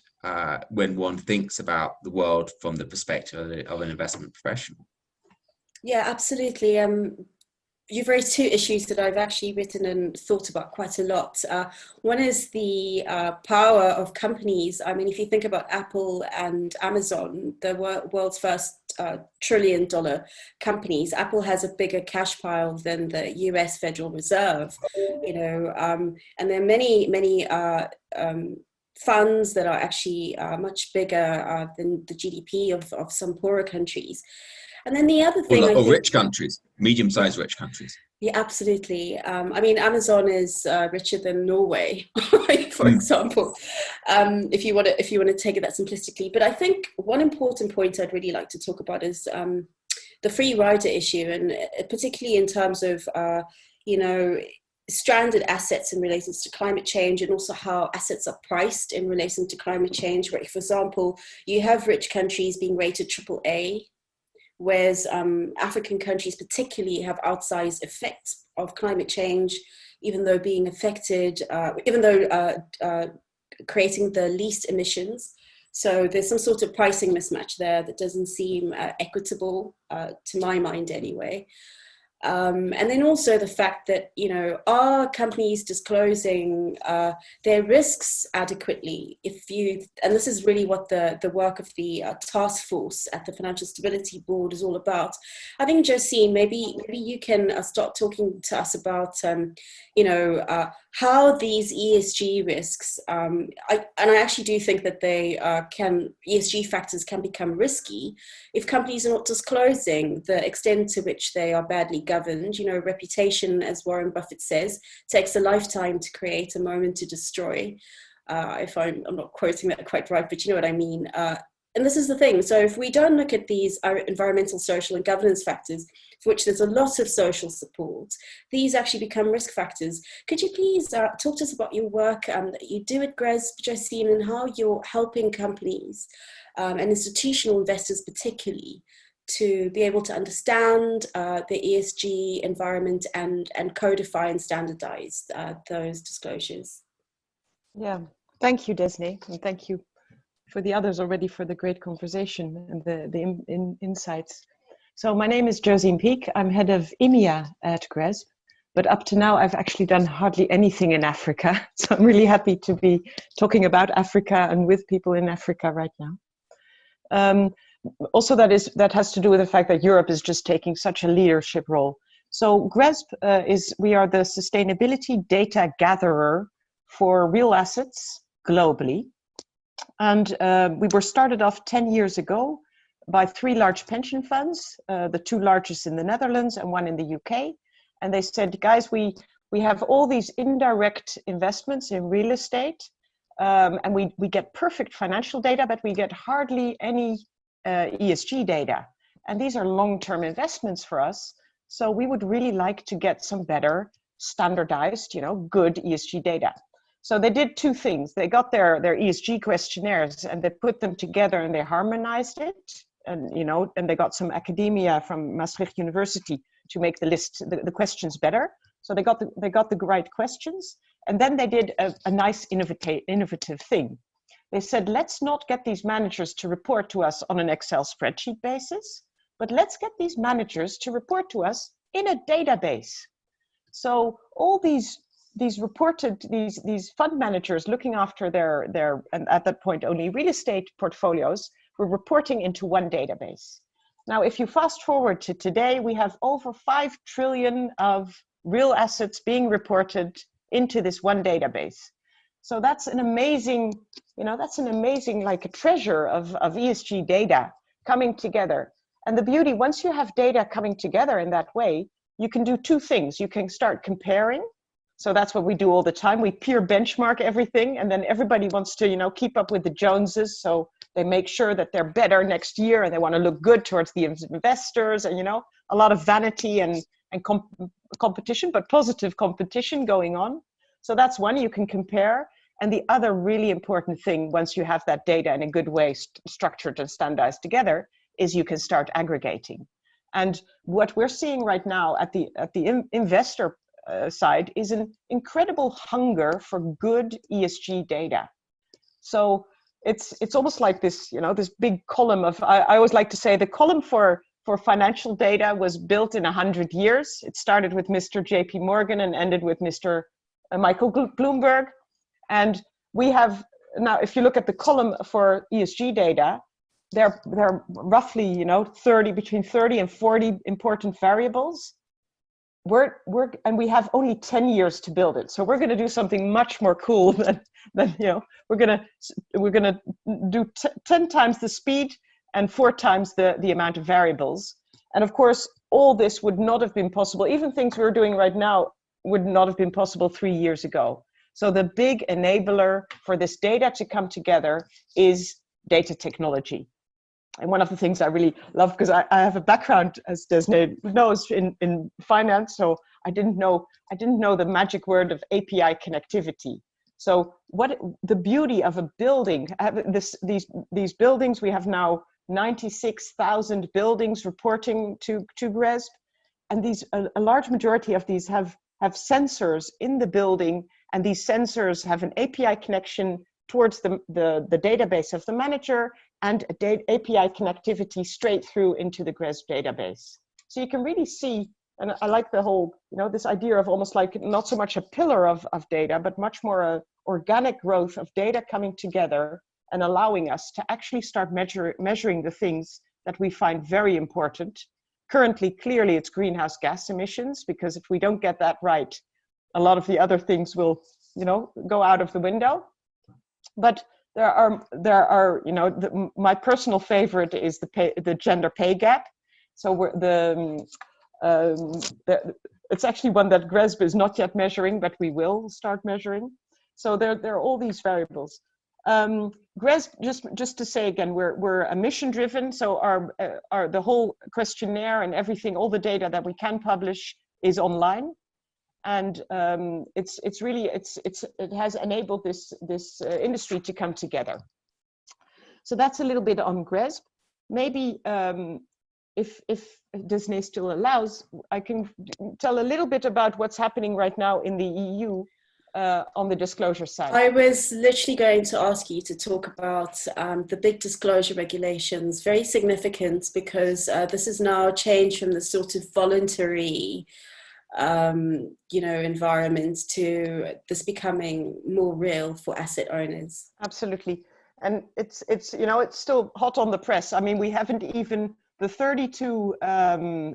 when one thinks about the world from the perspective of an investment professional. Yeah, absolutely. You've raised two issues that I've actually written and thought about quite a lot. One is the power of companies. I mean, if you think about Apple and Amazon, the world's first $1 trillion companies, Apple has a bigger cash pile than the US Federal Reserve, and there are many funds that are actually much bigger than the GDP of some poorer countries. And then the other thing, or rich countries, medium-sized rich countries. Yeah, absolutely. I mean, Amazon is richer than Norway, for example, if you want to take it that simplistically. But I think one important point I'd really like to talk about is the free rider issue, and particularly in terms of stranded assets in relation to climate change, and also how assets are priced in relation to climate change. Where, for example, you have rich countries being rated AAA, whereas African countries particularly have outsized effects of climate change, even though being affected, creating the least emissions. So there's some sort of pricing mismatch there that doesn't seem equitable, to my mind anyway. And then also the fact that, are companies disclosing their risks adequately? And this is really what the work of the task force at the Financial Stability Board is all about. I think, Josine, maybe you can start talking to us about, how these ESG risks, I actually do think that ESG factors can become risky if companies are not disclosing the extent to which they are badly governed. Reputation, as Warren Buffett says, takes a lifetime to create, a moment to destroy. If I'm not quoting that quite right, but you know what I mean. And this is the thing. So if we don't look at these environmental, social, and governance factors, for which there's a lot of social support, these actually become risk factors. Could you please talk to us about your work that you do at GRESB, Josine, and how you're helping companies and institutional investors particularly to be able to understand the ESG environment and codify and standardize those disclosures? Yeah, thank you, Desney, and thank you for the others already for the great conversation and the insights. So my name is Josine Peek. I'm head of EMEA at GRESB, but up to now I've actually done hardly anything in Africa. So I'm really happy to be talking about Africa and with people in Africa right now. Also, that has to do with the fact that Europe is just taking such a leadership role. So GRESB we are the sustainability data gatherer for real assets globally. And we were started off 10 years ago by 3 large pension funds, the 2 largest in the Netherlands and 1 in the UK. And they said, guys, we have all these indirect investments in real estate, and we get perfect financial data, but we get hardly any ESG data. And these are long-term investments for us. So we would really like to get some better standardized, good ESG data. So they did 2 things. They got their ESG questionnaires and they put them together and they harmonized it. And, and they got some academia from Maastricht University to make the list, the questions better. So they got the right questions. And then they did a nice innovative thing. They said, let's not get these managers to report to us on an Excel spreadsheet basis, but let's get these managers to report to us in a database. So all these fund managers looking after their and at that point only real estate portfolios were reporting into one database. Now, if you fast forward to today, we have over 5 trillion of real assets being reported into this one database. So that's an amazing, like a treasure of ESG data coming together. And the beauty, once you have data coming together in that way, you can do 2 things. You can start comparing. So that's what we do all the time. We peer benchmark everything, and then everybody wants to, keep up with the Joneses. So they make sure that they're better next year, and they want to look good towards the investors, and a lot of vanity and competition, but positive competition going on. So that's one, you can compare. And the other really important thing, once you have that data in a good way structured and standardized together, is you can start aggregating. And what we're seeing right now at the investor side is an incredible hunger for good ESG data. So it's almost like this, this big column of, I always like to say the column for financial data was built in 100 years. It started with Mr. JP Morgan and ended with Mr. Michael Bloomberg. And we have now, if you look at the column for ESG data, there are roughly, between 30 and 40 important variables. And we have only 10 years to build it. So we're going to do something much more cool than we're going to do 10 times the speed and 4 times the amount of variables. And of course, all this would not have been possible. Even things we're doing right now would not have been possible 3 years ago. So the big enabler for this data to come together is data technology. And one of the things I really love, because I have a background, as Desney knows, in finance, so I didn't know the magic word of API connectivity. So what the beauty of a building, these buildings, we have now 96,000 buildings reporting to GRESB, and a large majority of these have sensors in the building, and these sensors have an API connection towards the database of the manager, and API connectivity straight through into the GRESB database. So you can really see And I like the whole, this idea of almost like not so much a pillar of data, but much more a organic growth of data coming together and allowing us to actually start measuring the things that we find very important. Currently, clearly, it's greenhouse gas emissions, because if we don't get that right, a lot of the other things will, go out of the window. But there are, my personal favorite is the gender pay gap. So it's actually one that GRESB is not yet measuring, but we will start measuring. So there are all these variables. GRESB, just to say again, we're emission driven. So our the whole questionnaire and everything, all the data that we can publish is online, and it has enabled this industry to come together. So that's a little bit on GRESB. Maybe if Disney still allows, I can tell a little bit about what's happening right now in the EU on the disclosure side. I was literally going to ask you to talk about the big disclosure regulations, very significant, because this is now changed from the sort of voluntary environment to this becoming more real for asset owners. Absolutely. And it's still hot on the press. I mean, we haven't even the 32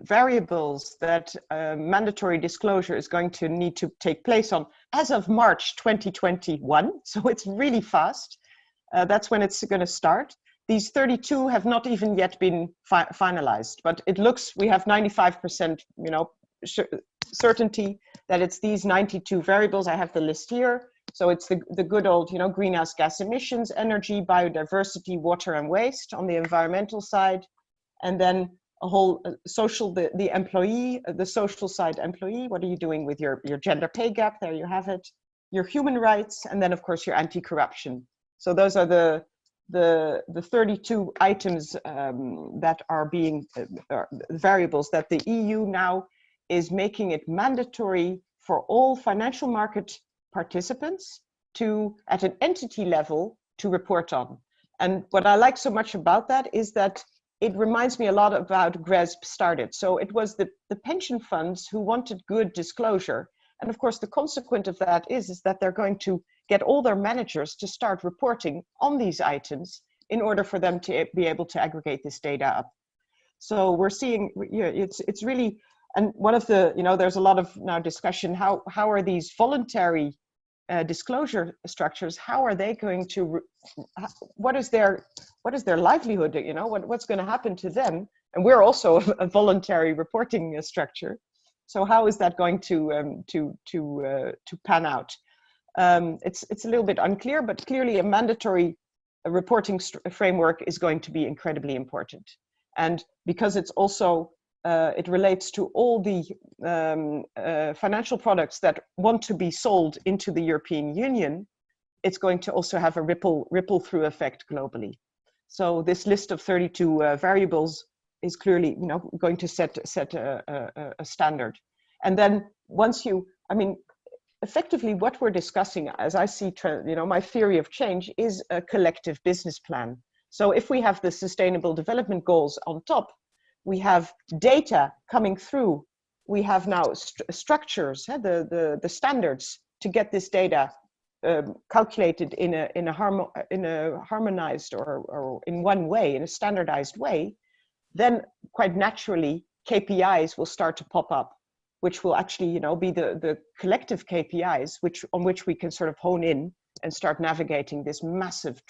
variables that mandatory disclosure is going to need to take place on as of March 2021. So it's really fast. That's when it's going to start. These 32 have not even yet been finalized, but it looks, we have 95%, certainty that it's these 92 variables. I have the list here. So it's the good old, greenhouse gas emissions, energy, biodiversity, water and waste on the environmental side. And then a whole social, the employee, the social side employee. What are you doing with your gender pay gap? There you have it. Your human rights, and then of course your anti-corruption. So those are the 32 items that are being variables that the EU now is making it mandatory for all financial market participants to, at an entity level, to report on. And what I like so much about that is that it reminds me a lot about GRESB started. So it was the pension funds who wanted good disclosure. And of course, the consequence of that is that they're going to get all their managers to start reporting on these items in order for them to be able to aggregate this data up. So we're seeing, it's really, and one of the, there's a lot of now discussion, how are these voluntary disclosure structures, how are they going to, what is their livelihood, what's going to happen to them? And we're also a voluntary reporting structure. So how is that going to pan out? It's a little bit unclear, but clearly a mandatory reporting framework is going to be incredibly important. And because it's also, it relates to all the financial products that want to be sold into the European Union, it's going to also have a ripple through effect globally. So this list of 32 variables is clearly, going to set a standard. And then once effectively what we're discussing, as I see, my theory of change is a collective business plan. So if we have the Sustainable Development Goals on top, we have data coming through, we have now structures, the standards to get this data calculated in a harmonized or in one way, in a standardized way, then quite naturally KPIs will start to pop up, which will actually be the collective KPIs on which we can sort of hone in and start navigating this massive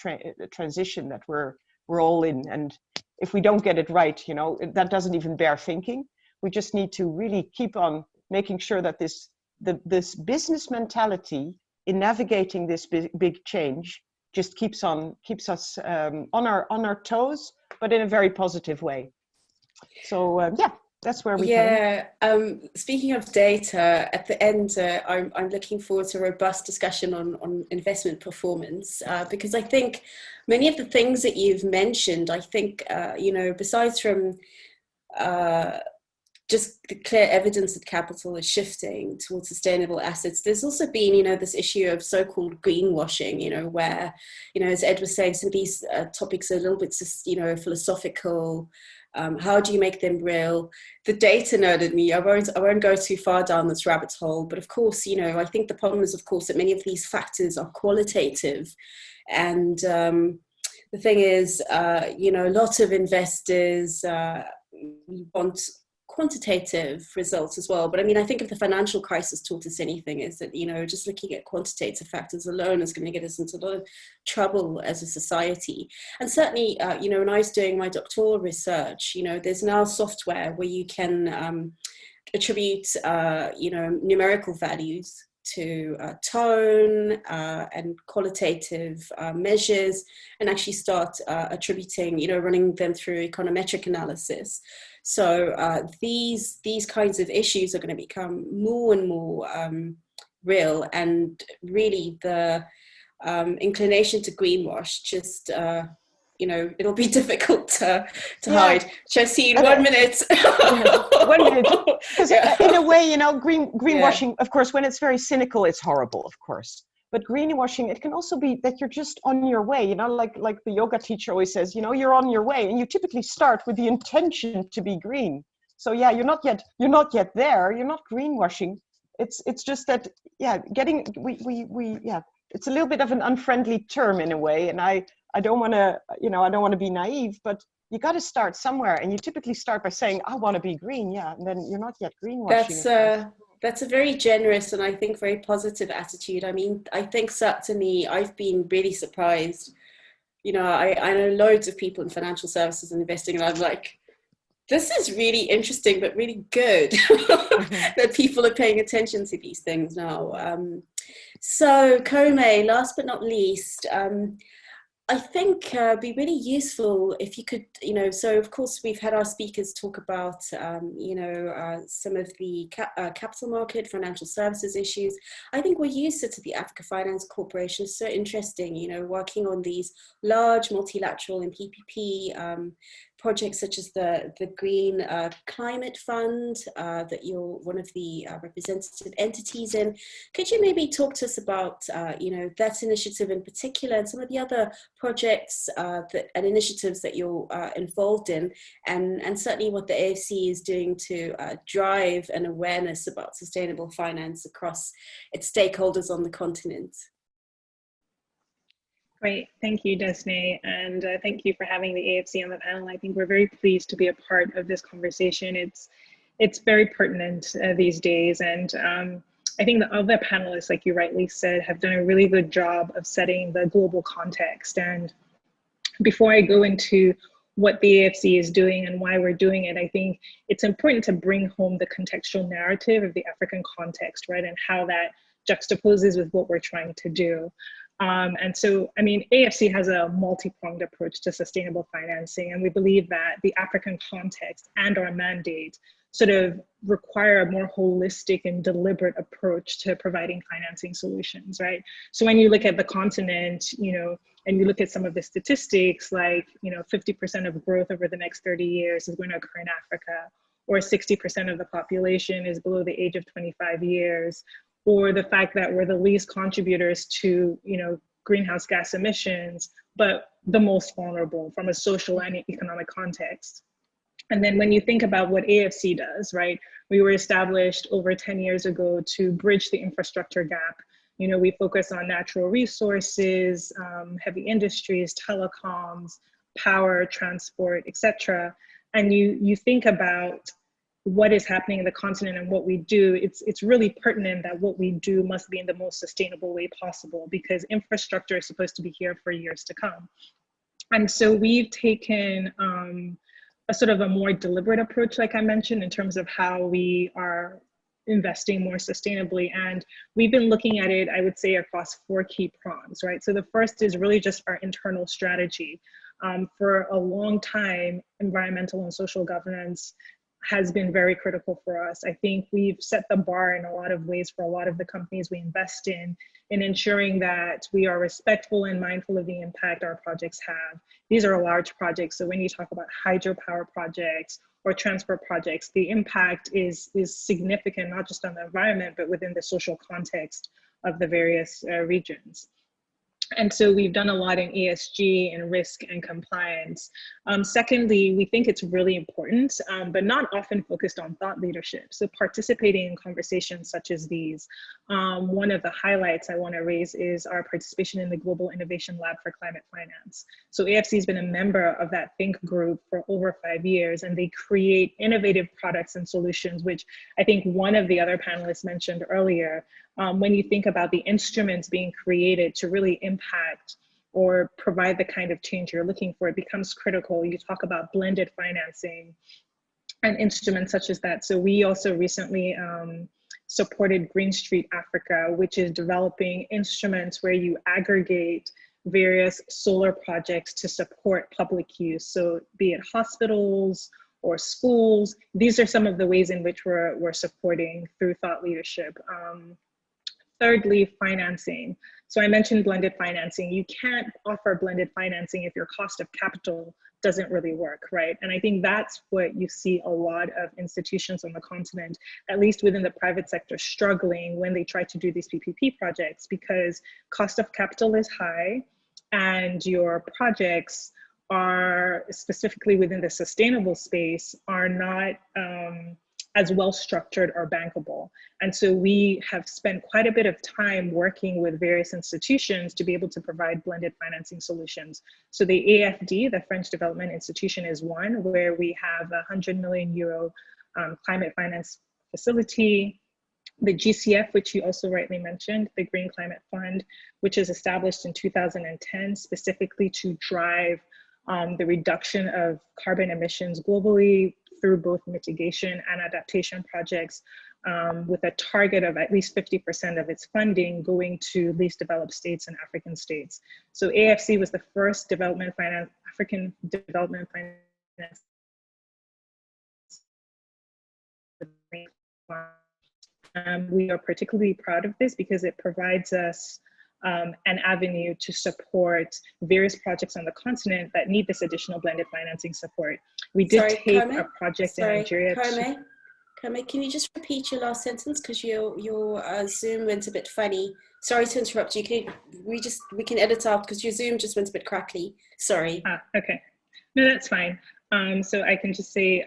transition that we're all in. And if we don't get it right, that doesn't even bear thinking. We just need to really keep on making sure that this business mentality in navigating this big change just keeps us on our toes, but in a very positive way. So that's where we speaking of data, at the end, I'm looking forward to a robust discussion on investment performance, because I think many of the things that you've mentioned, I think, besides from just the clear evidence that capital is shifting towards sustainable assets. There's also been, you know, this issue of so-called greenwashing, you know, where, you know, as Ed was saying, some of these topics are a little bit, you know, philosophical. How do you make them real? The data nerd in me, I won't go too far down this rabbit hole, but of course, you know, I think the problem is, of course, that many of these factors are qualitative. And the thing is, you know, a lot of investors want quantitative results as well. But I mean, I think if the financial crisis taught us anything, is that, you know, just looking at quantitative factors alone is going to get us into a lot of trouble as a society. And certainly, you know, when I was doing my doctoral research, you know, there's now software where you can attribute, you know, numerical values to tone and qualitative measures, and actually start attributing, you know, running them through econometric analysis. So these kinds of issues are going to become more and more real, and really the inclination to greenwash just you know, it'll be difficult to hide. Josine, 1 minute. 1 minute. Because in a way, you know, greenwashing, of course, when it's very cynical, it's horrible, of course. But greenwashing, it can also be that you're just on your way, you know, like the yoga teacher always says, you know, you're on your way, and you typically start with the intention to be green. So yeah, you're not yet there. You're not greenwashing. It's just that, yeah, it's a little bit of an unfriendly term in a way, and I don't want to, you know, I don't want to be naive, but you got to start somewhere, and you typically start by saying, I want to be green, yeah, and then you're not yet greenwashing. That's a very generous and I think very positive attitude. I mean, I think certainly I've been really surprised. You know, I know loads of people in financial services and investing, and I'm like, this is really interesting, but really good that people are paying attention to these things now. So, Kome, last but not least, I think it'd be really useful if you could, you know, so of course we've had our speakers talk about, you know, some of the capital market, financial services issues. I think we're used to the Africa Finance Corporation. It's so interesting, you know, working on these large multilateral and PPP projects such as the Green Climate Fund that you're one of the representative entities in. Could you maybe talk to us about, you know, that initiative in particular and some of the other projects and initiatives that you're involved in, and certainly what the AFC is doing to drive an awareness about sustainable finance across its stakeholders on the continent? Great, thank you, Desney, and thank you for having the AFC on the panel. I think we're very pleased to be a part of this conversation. It's very pertinent these days, and I think the other panelists, like you rightly said, have done a really good job of setting the global context. And before I go into what the AFC is doing and why we're doing it, I think it's important to bring home the contextual narrative of the African context, right, and how that juxtaposes with what we're trying to do. And so, I mean, AFC has a multi-pronged approach to sustainable financing, and we believe that the African context and our mandate sort of require a more holistic and deliberate approach to providing financing solutions, right? So when you look at the continent, you know, and you look at some of the statistics, like, you know, 50% of growth over the next 30 years is going to occur in Africa, or 60% of the population is below the age of 25 years, or the fact that we're the least contributors to, you know, greenhouse gas emissions, but the most vulnerable from a social and economic context. And then when you think about what AFC does, right, we were established over 10 years ago to bridge the infrastructure gap. You know, we focus on natural resources, heavy industries, telecoms, power, transport, etc. And you think about what is happening in the continent and what we do, it's really pertinent that what we do must be in the most sustainable way possible, because infrastructure is supposed to be here for years to come. And so we've taken a sort of a more deliberate approach, like I mentioned, in terms of how we are investing more sustainably. And we've been looking at it, I would say, across 4 key prongs, right? So the first is really just our internal strategy. For a long time, environmental and social governance has been very critical for us. I think we've set the bar in a lot of ways for a lot of the companies we invest in ensuring that we are respectful and mindful of the impact our projects have. These are large projects, so when you talk about hydropower projects or transport projects, the impact is significant, not just on the environment, but within the social context of the various regions. And so we've done a lot in ESG and risk and compliance. Secondly, we think it's really important, but not often focused on thought leadership. So participating in conversations such as these. One of the highlights I want to raise is our participation in the Global Innovation Lab for Climate Finance. So AFC has been a member of that think group for over 5 years, and they create innovative products and solutions, which I think one of the other panelists mentioned earlier. When you think about the instruments being created to really impact or provide the kind of change you're looking for, it becomes critical. You talk about blended financing and instruments such as that. So we also recently supported Green Street Africa, which is developing instruments where you aggregate various solar projects to support public use. So be it hospitals or schools, these are some of the ways in which we're supporting through thought leadership. Thirdly, financing. So I mentioned blended financing. You can't offer blended financing if your cost of capital doesn't really work, right? And I think that's what you see a lot of institutions on the continent, at least within the private sector, struggling when they try to do these PPP projects, because cost of capital is high and your projects are, specifically within the sustainable space, are not as well structured or bankable. And so we have spent quite a bit of time working with various institutions to be able to provide blended financing solutions. So the AFD, the French Development Institution, is one where we have a €100 million climate finance facility. The GCF, which you also rightly mentioned, the Green Climate Fund, which is established in 2010 specifically to drive the reduction of carbon emissions globally through both mitigation and adaptation projects, with a target of at least 50% of its funding going to least developed states and African states. So AFC was the first African development finance. We are particularly proud of this because it provides us an avenue to support various projects on the continent that need this additional blended financing support. We did take a project in Nigeria. Carmen, can you just repeat your last sentence, because your Zoom went a bit funny. Sorry to interrupt you. We can edit out because your Zoom just went a bit crackly. Sorry. Okay, no, that's fine. So I can just say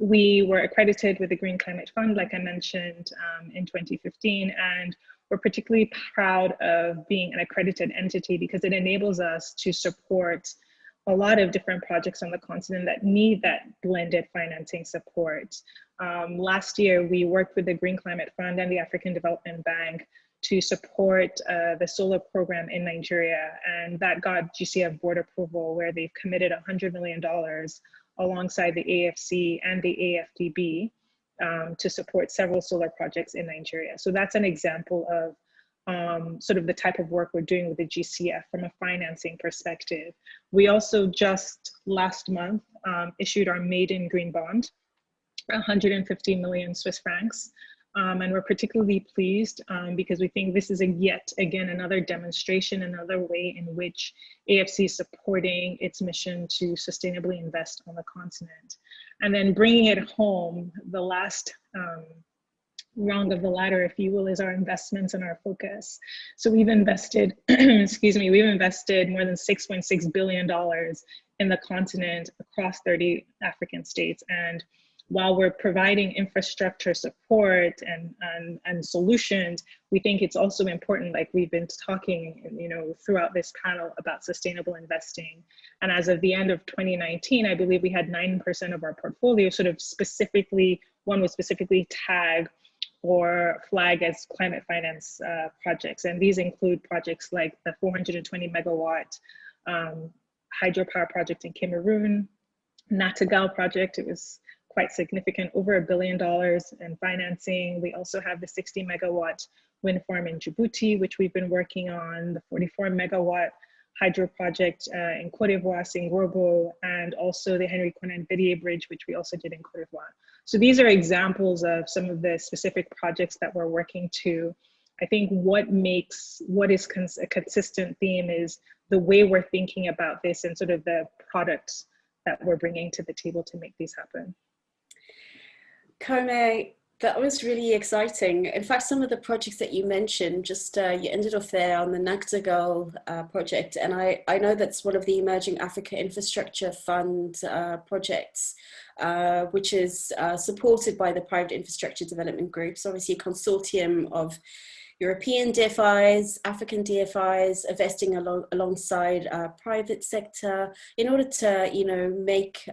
we were accredited with the Green Climate Fund, like I mentioned, in 2015, and we're particularly proud of being an accredited entity because it enables us to support a lot of different projects on the continent that need that blended financing support. Last year, we worked with the Green Climate Fund and the African Development Bank to support the solar program in Nigeria, and that got GCF board approval, where they've committed $100 million alongside the AFC and the AFDB to support several solar projects in Nigeria. So that's an example of sort of the type of work we're doing with the GCF from a financing perspective. We also just last month issued our maiden green bond, 150 million Swiss francs. And we're particularly pleased because we think this is yet again another demonstration, another way in which AFC is supporting its mission to sustainably invest on the continent. And then bringing it home, the last rung of the ladder, if you will, is our investments and our focus. So we've invested, excuse me, we've invested more than $6.6 billion in the continent across 30 African states. And while we're providing infrastructure support and solutions, we think it's also important, like we've been talking, throughout this panel, about sustainable investing. And as of the end of 2019, I believe we had 9% of our portfolio sort of specifically, one was specifically tagged or flag as climate finance projects. And these include projects like the 420 megawatt hydropower project in Cameroon, Natagal project. It was quite significant, over $1 billion in financing. We also have the 60 megawatt wind farm in Djibouti, which we've been working on, the 44 megawatt hydro project in Cote d'Ivoire, Saint-Gobain, and also the Henry Conan Bedier Bridge, which we also did in Cote d'Ivoire. So these are examples of some of the specific projects that we're working to. I think what is a consistent theme is the way we're thinking about this and sort of the products that we're bringing to the table to make these happen. Kome, that was really exciting. In fact, some of the projects that you mentioned, just you ended off there on the Nagdagal project, and I know that's one of the Emerging Africa Infrastructure Fund projects, which is supported by the Private Infrastructure Development Groups, obviously a consortium of European DFIs, African DFIs, investing alongside private sector in order to, you know, make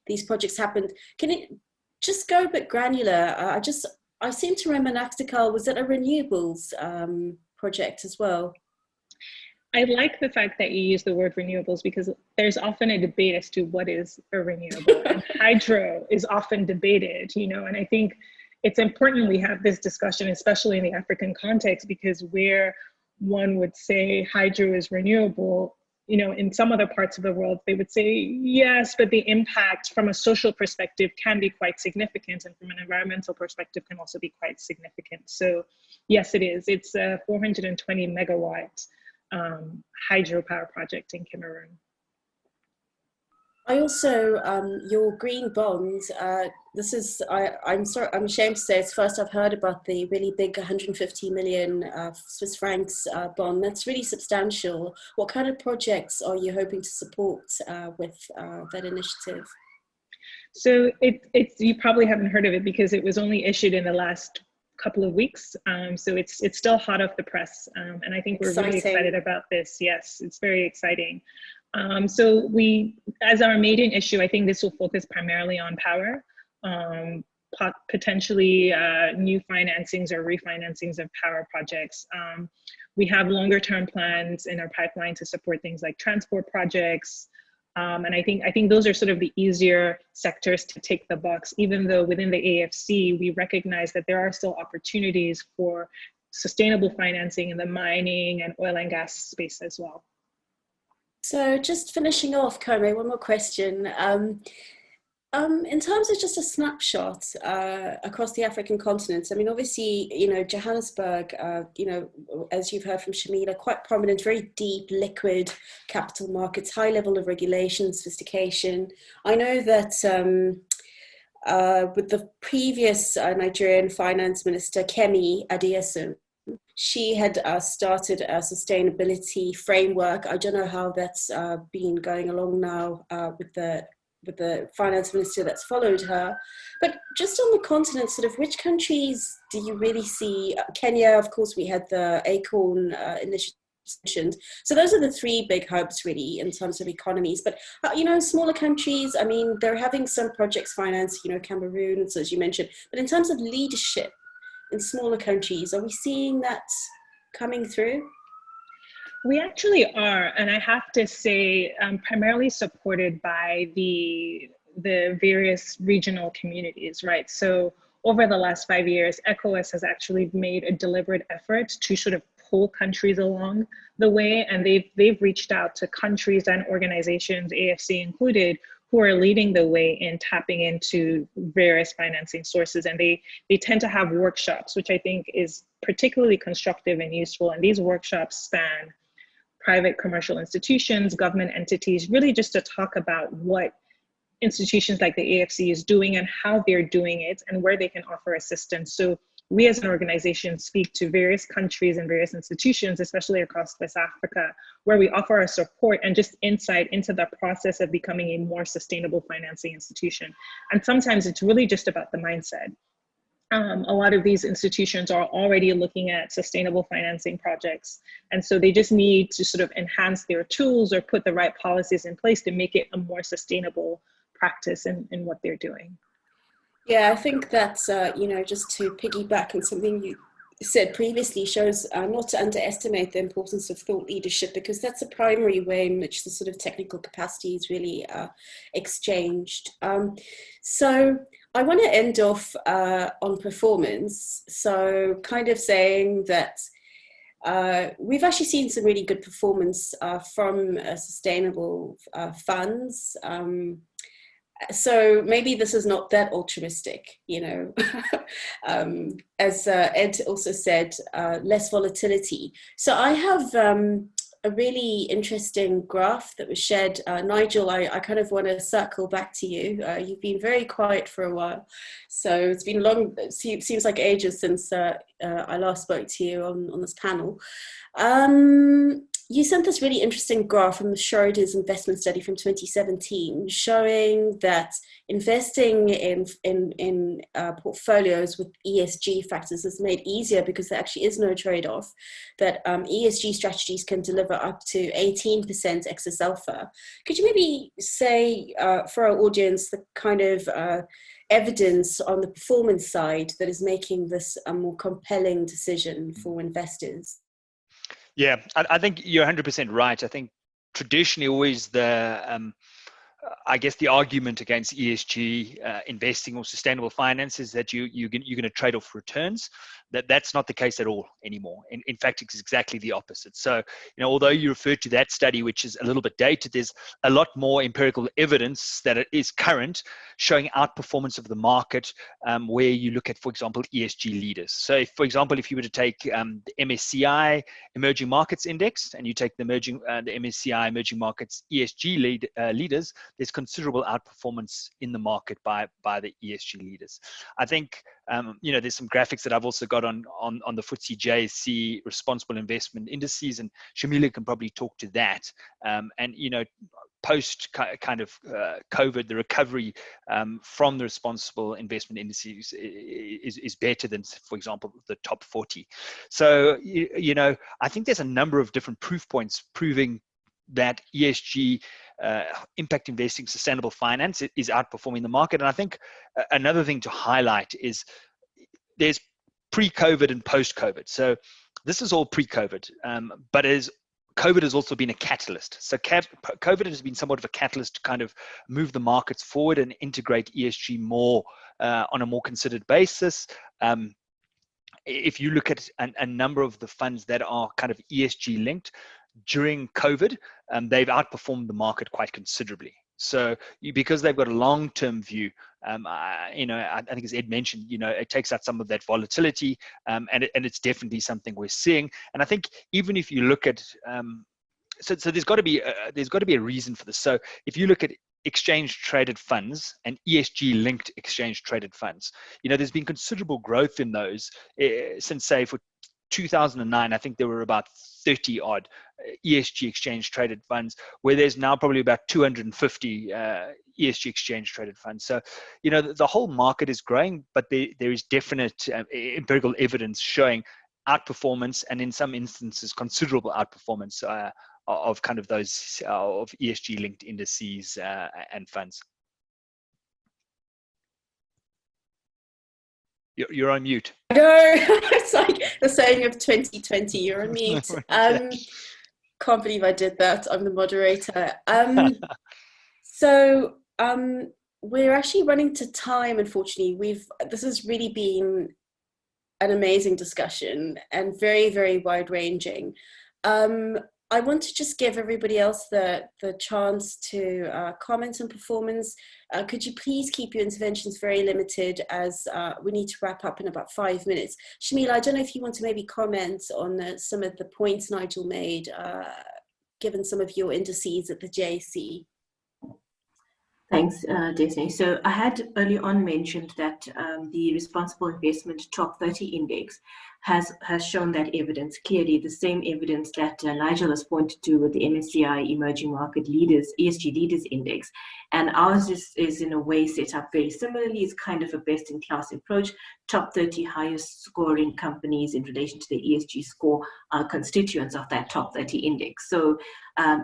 these projects happen. Can it just go a bit granular? I seem to remember Nagdagal, was it a renewables project as well? I like the fact that you use the word renewables because there's often a debate as to what is a renewable, and hydro is often debated, you know, and I think it's important we have this discussion, especially in the African context, because where one would say hydro is renewable, you know, in some other parts of the world, they would say, yes, but the impact from a social perspective can be quite significant, and from an environmental perspective can also be quite significant. So yes, it is. It's a 420 megawatt hydropower project in Cameroon. I also, your green bond, this is, I'm ashamed to say it's first I've heard about the really big 150 million Swiss francs bond. That's really substantial. What kind of projects are you hoping to support with that initiative? So you probably haven't heard of it because it was only issued in the last couple of weeks. So it's still hot off the press. And I think we're really excited about this. Yes, it's very exciting. So we, as our maiden issue, I think this will focus primarily on power, potentially new financings or refinancings of power projects. We have longer term plans in our pipeline to support things like transport projects. And I think those are sort of the easier sectors to tick the box, even though within the AFC, we recognize that there are still opportunities for sustainable financing in the mining and oil and gas space as well. So just finishing off, Kome, one more question. In terms of just a snapshot across the African continent, I mean, obviously, you know, Johannesburg, you know, as you've heard from Shamila, quite prominent, very deep, liquid capital markets, high level of regulation, sophistication. I know that with the previous Nigerian finance minister, Kemi Adieson, she had started a sustainability framework. I don't know how that's been going along now with the finance minister that's followed her. But just on the continent, sort of which countries do you really see? Kenya, of course, we had the ACORN initiative. So those are the three big hubs really in terms of economies. But, you know, smaller countries, I mean, they're having some projects financed, you know, Cameroon, so as you mentioned. But in terms of leadership in smaller countries, are we seeing that coming through? We actually are, and I have to say, primarily supported by the various regional communities, right? So over the last 5 years, ECOWAS has actually made a deliberate effort to sort of pull countries along the way, and they've reached out to countries and organizations, AFC included, who are leading the way in tapping into various financing sources. And they tend to have workshops, which I think is particularly constructive and useful. And these workshops span private commercial institutions, government entities, really just to talk about what institutions like the AFC is doing and how they're doing it and where they can offer assistance. So we as an organization speak to various countries and various institutions, especially across West Africa, where we offer our support and just insight into the process of becoming a more sustainable financing institution. And sometimes it's really just about the mindset. A lot of these institutions are already looking at sustainable financing projects. And so they just need to sort of enhance their tools or put the right policies in place to make it a more sustainable practice in what they're doing. Yeah, I think that, you know, just to piggyback on something you said previously, shows not to underestimate the importance of thought leadership, because that's a primary way in which the sort of technical capacity is really exchanged. So I want to end off on performance. So kind of saying that we've actually seen some really good performance from sustainable funds. So maybe this is not that altruistic, you know. As Ed also said, less volatility. So I have a really interesting graph that was shared. Nigel, I kind of want to circle back to you. You've been very quiet for a while. So it's been long, it seems like ages since I last spoke to you on this panel. You sent this really interesting graph from the Schroders investment study from 2017, showing that investing in portfolios with ESG factors is made easier because there actually is no trade-off, that ESG strategies can deliver up to 18% excess alpha. Could you maybe say for our audience the kind of evidence on the performance side that is making this a more compelling decision for investors? Yeah, I think you're 100% right. I think traditionally always I guess the argument against ESG investing or sustainable finance is that you're going to trade off returns. That's not the case at all anymore. In fact, it's exactly the opposite. So, you know, although you referred to that study, which is a little bit dated, there's a lot more empirical evidence that it is current, showing outperformance of the market, where you look at, for example, ESG leaders. So, for example, if you were to take the MSCI Emerging Markets Index and you take the MSCI Emerging Markets ESG leaders, there's considerable outperformance in the market by the ESG leaders. I think you know, there's some graphics that I've also got on the FTSE JSE responsible investment indices, and Shamila can probably talk to that. And you know, post kind of COVID, the recovery from the responsible investment indices is better than, for example, the top 40. So you know, I think there's a number of different proof points proving that ESG impact investing, sustainable finance is outperforming the market. And I think another thing to highlight is there's pre-COVID and post-COVID. So this is all pre-COVID, but COVID has also been a catalyst. So COVID has been somewhat of a catalyst to kind of move the markets forward and integrate ESG more on a more considered basis. If you look at a number of the funds that are kind of ESG linked, during COVID, they've outperformed the market quite considerably. So because they've got a long-term view, you know, I think as Ed mentioned, you know, it takes out some of that volatility, and it's definitely something we're seeing. And I think even if you look at, so there's got to be a reason for this. So if you look at exchange traded funds and ESG linked exchange traded funds, you know, there's been considerable growth in those since, say, for 2009, I think there were about 30 odd ESG exchange traded funds, where there's now probably about 250 ESG exchange traded funds. So, you know, the whole market is growing, but there is definite empirical evidence showing outperformance, and in some instances, considerable outperformance of kind of those of ESG linked indices and funds. You're on mute. No, it's like the saying of 2020, you're on mute. Can't believe I did that. I'm the moderator. So we're actually running to time, unfortunately. This has really been an amazing discussion and very, very wide-ranging. I want to just give everybody else the chance to comment on performance. Could you please keep your interventions very limited, as we need to wrap up in about 5 minutes. Shamila, I don't know if you want to maybe comment on some of the points Nigel made, given some of your indices at the JSE. Thanks, Desney. So I had early on mentioned that the Responsible Investment Top 30 Index has shown that evidence clearly, the same evidence that Nigel has pointed to with the MSCI Emerging Market Leaders, ESG Leaders Index. And ours is in a way set up very similarly. It's kind of a best-in-class approach. Top 30 highest scoring companies in relation to the ESG score are constituents of that top 30 index. So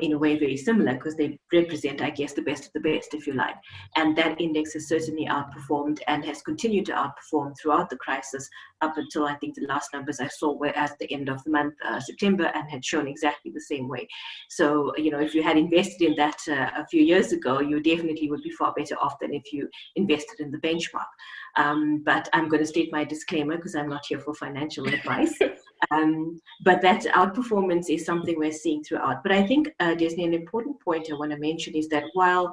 in a way very similar, because they represent, I guess, the best of the best, if you like. And that index has certainly outperformed and has continued to outperform throughout the crisis up until, I think, the last numbers I saw were at the end of the month, September, and had shown exactly the same way. So, you know, if you had invested in that a few years ago, you definitely would be far better off than if you invested in the benchmark. But I'm going to state my disclaimer, because I'm not here for financial advice. But that outperformance is something we're seeing throughout. But I think, Disney, an important point I want to mention is that while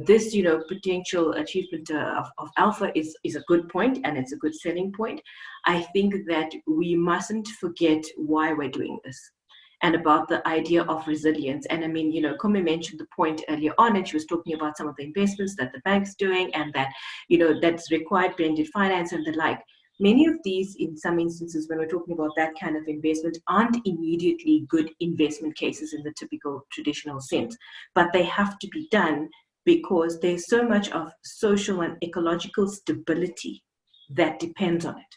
this, potential achievement of alpha is a good point and it's a good selling point, I think that we mustn't forget why we're doing this and about the idea of resilience. And I mean, Kumi mentioned the point earlier on, and she was talking about some of the investments that the bank's doing and that, that's required blended finance and the like. Many of these, in some instances, when we're talking about that kind of investment, aren't immediately good investment cases in the typical traditional sense, but they have to be done because there's so much of social and ecological stability that depends on it.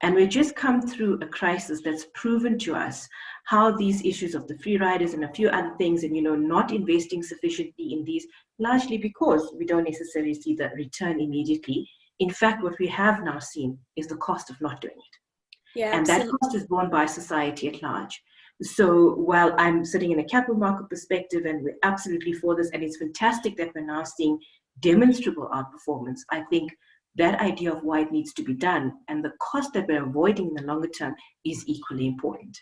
And we've just come through a crisis that's proven to us how these issues of the free riders and a few other things and, not investing sufficiently in these, largely because we don't necessarily see the return immediately. In fact, what we have now seen is the cost of not doing it. Yeah, and absolutely. that cost is borne by society at large. So while I'm sitting in a capital market perspective and we're absolutely for this, and it's fantastic that we're now seeing demonstrable outperformance, I think that idea of why it needs to be done and the cost that we're avoiding in the longer term is equally important.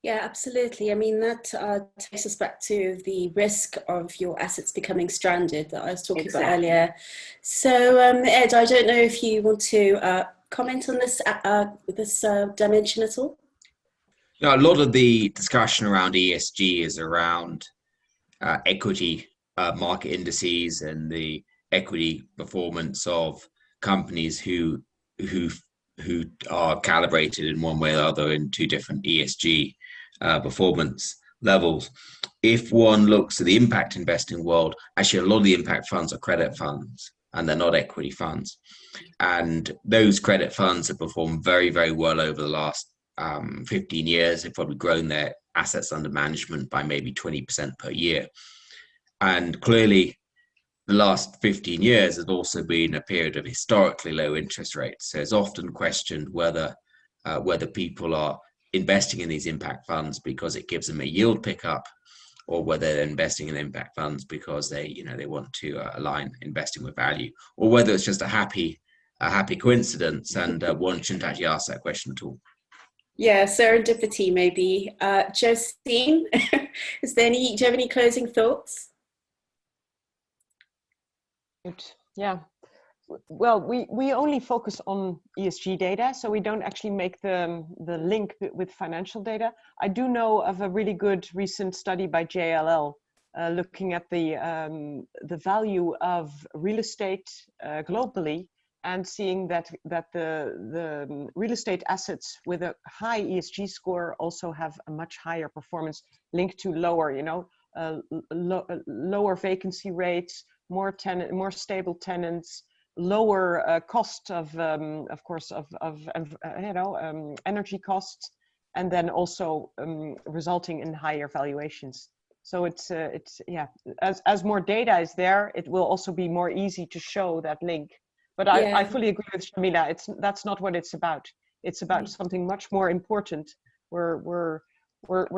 Yeah, absolutely. I mean, that takes us back to the risk of your assets becoming stranded that I was talking about earlier. So, Ed, I don't know if you want to comment on this dimension at all? A lot of the discussion around ESG is around equity market indices and the equity performance of companies who are calibrated in one way or other into different ESG performance levels. If one looks at the impact investing world, actually a lot of the impact funds are credit funds and they're not equity funds. And those credit funds have performed very, very well over the last 15 years. They've probably grown their assets under management by maybe 20% per year. And clearly, the last 15 years has also been a period of historically low interest rates. So it's often questioned whether people are investing in these impact funds because it gives them a yield pickup, or whether they're investing in impact funds because they want to align investing with value, or whether it's just a happy coincidence and one shouldn't actually ask that question at all. Yeah, serendipity maybe. Josine, do you have any closing thoughts? Yeah. Well, we only focus on ESG data, so we don't actually make the link with financial data. I do know of a really good recent study by JLL looking at the value of real estate globally, and seeing that the real estate assets with a high ESG score also have a much higher performance linked to lower, lower vacancy rates, more stable tenants, lower cost of course of energy costs, and then also resulting in higher valuations. So it's as more data is there, it will also be more easy to show that link. But I fully agree with Shamila. That's not what it's about. It's about something much more important. We're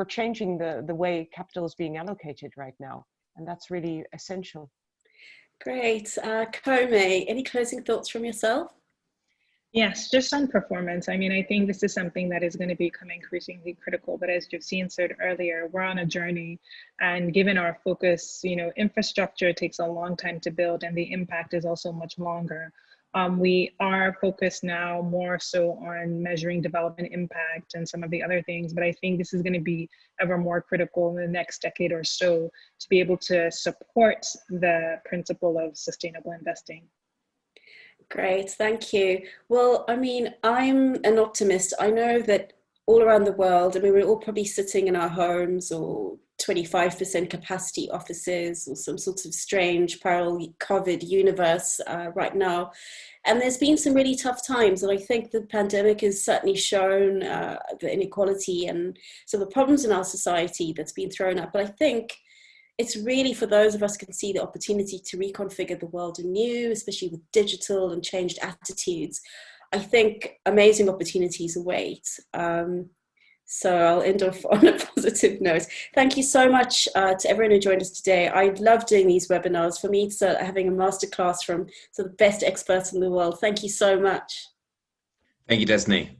changing the way capital is being allocated right now, and that's really essential. Great. Kome, any closing thoughts from yourself? Yes, just on performance. I mean, I think this is something that is going to become increasingly critical, but as Josine said earlier, we're on a journey, and given our focus, infrastructure takes a long time to build and the impact is also much longer. We are focused now more so on measuring development impact and some of the other things, but I think this is going to be ever more critical in the next decade or so to be able to support the principle of sustainable investing. Great, thank you. Well, I mean, I'm an optimist. I know that all around the world, I mean, we're all probably sitting in our homes or 25% capacity offices or some sort of strange parallel COVID universe right now. And there's been some really tough times. And I think the pandemic has certainly shown the inequality and some of the problems in our society that's been thrown up. But I think it's really for those of us who can see the opportunity to reconfigure the world anew, especially with digital and changed attitudes. I think amazing opportunities await. So I'll end off on a positive note. Thank you so much to everyone who joined us today. I love doing these webinars. For me, it's having a masterclass from the best experts in the world. Thank you so much. Thank you, Destiny.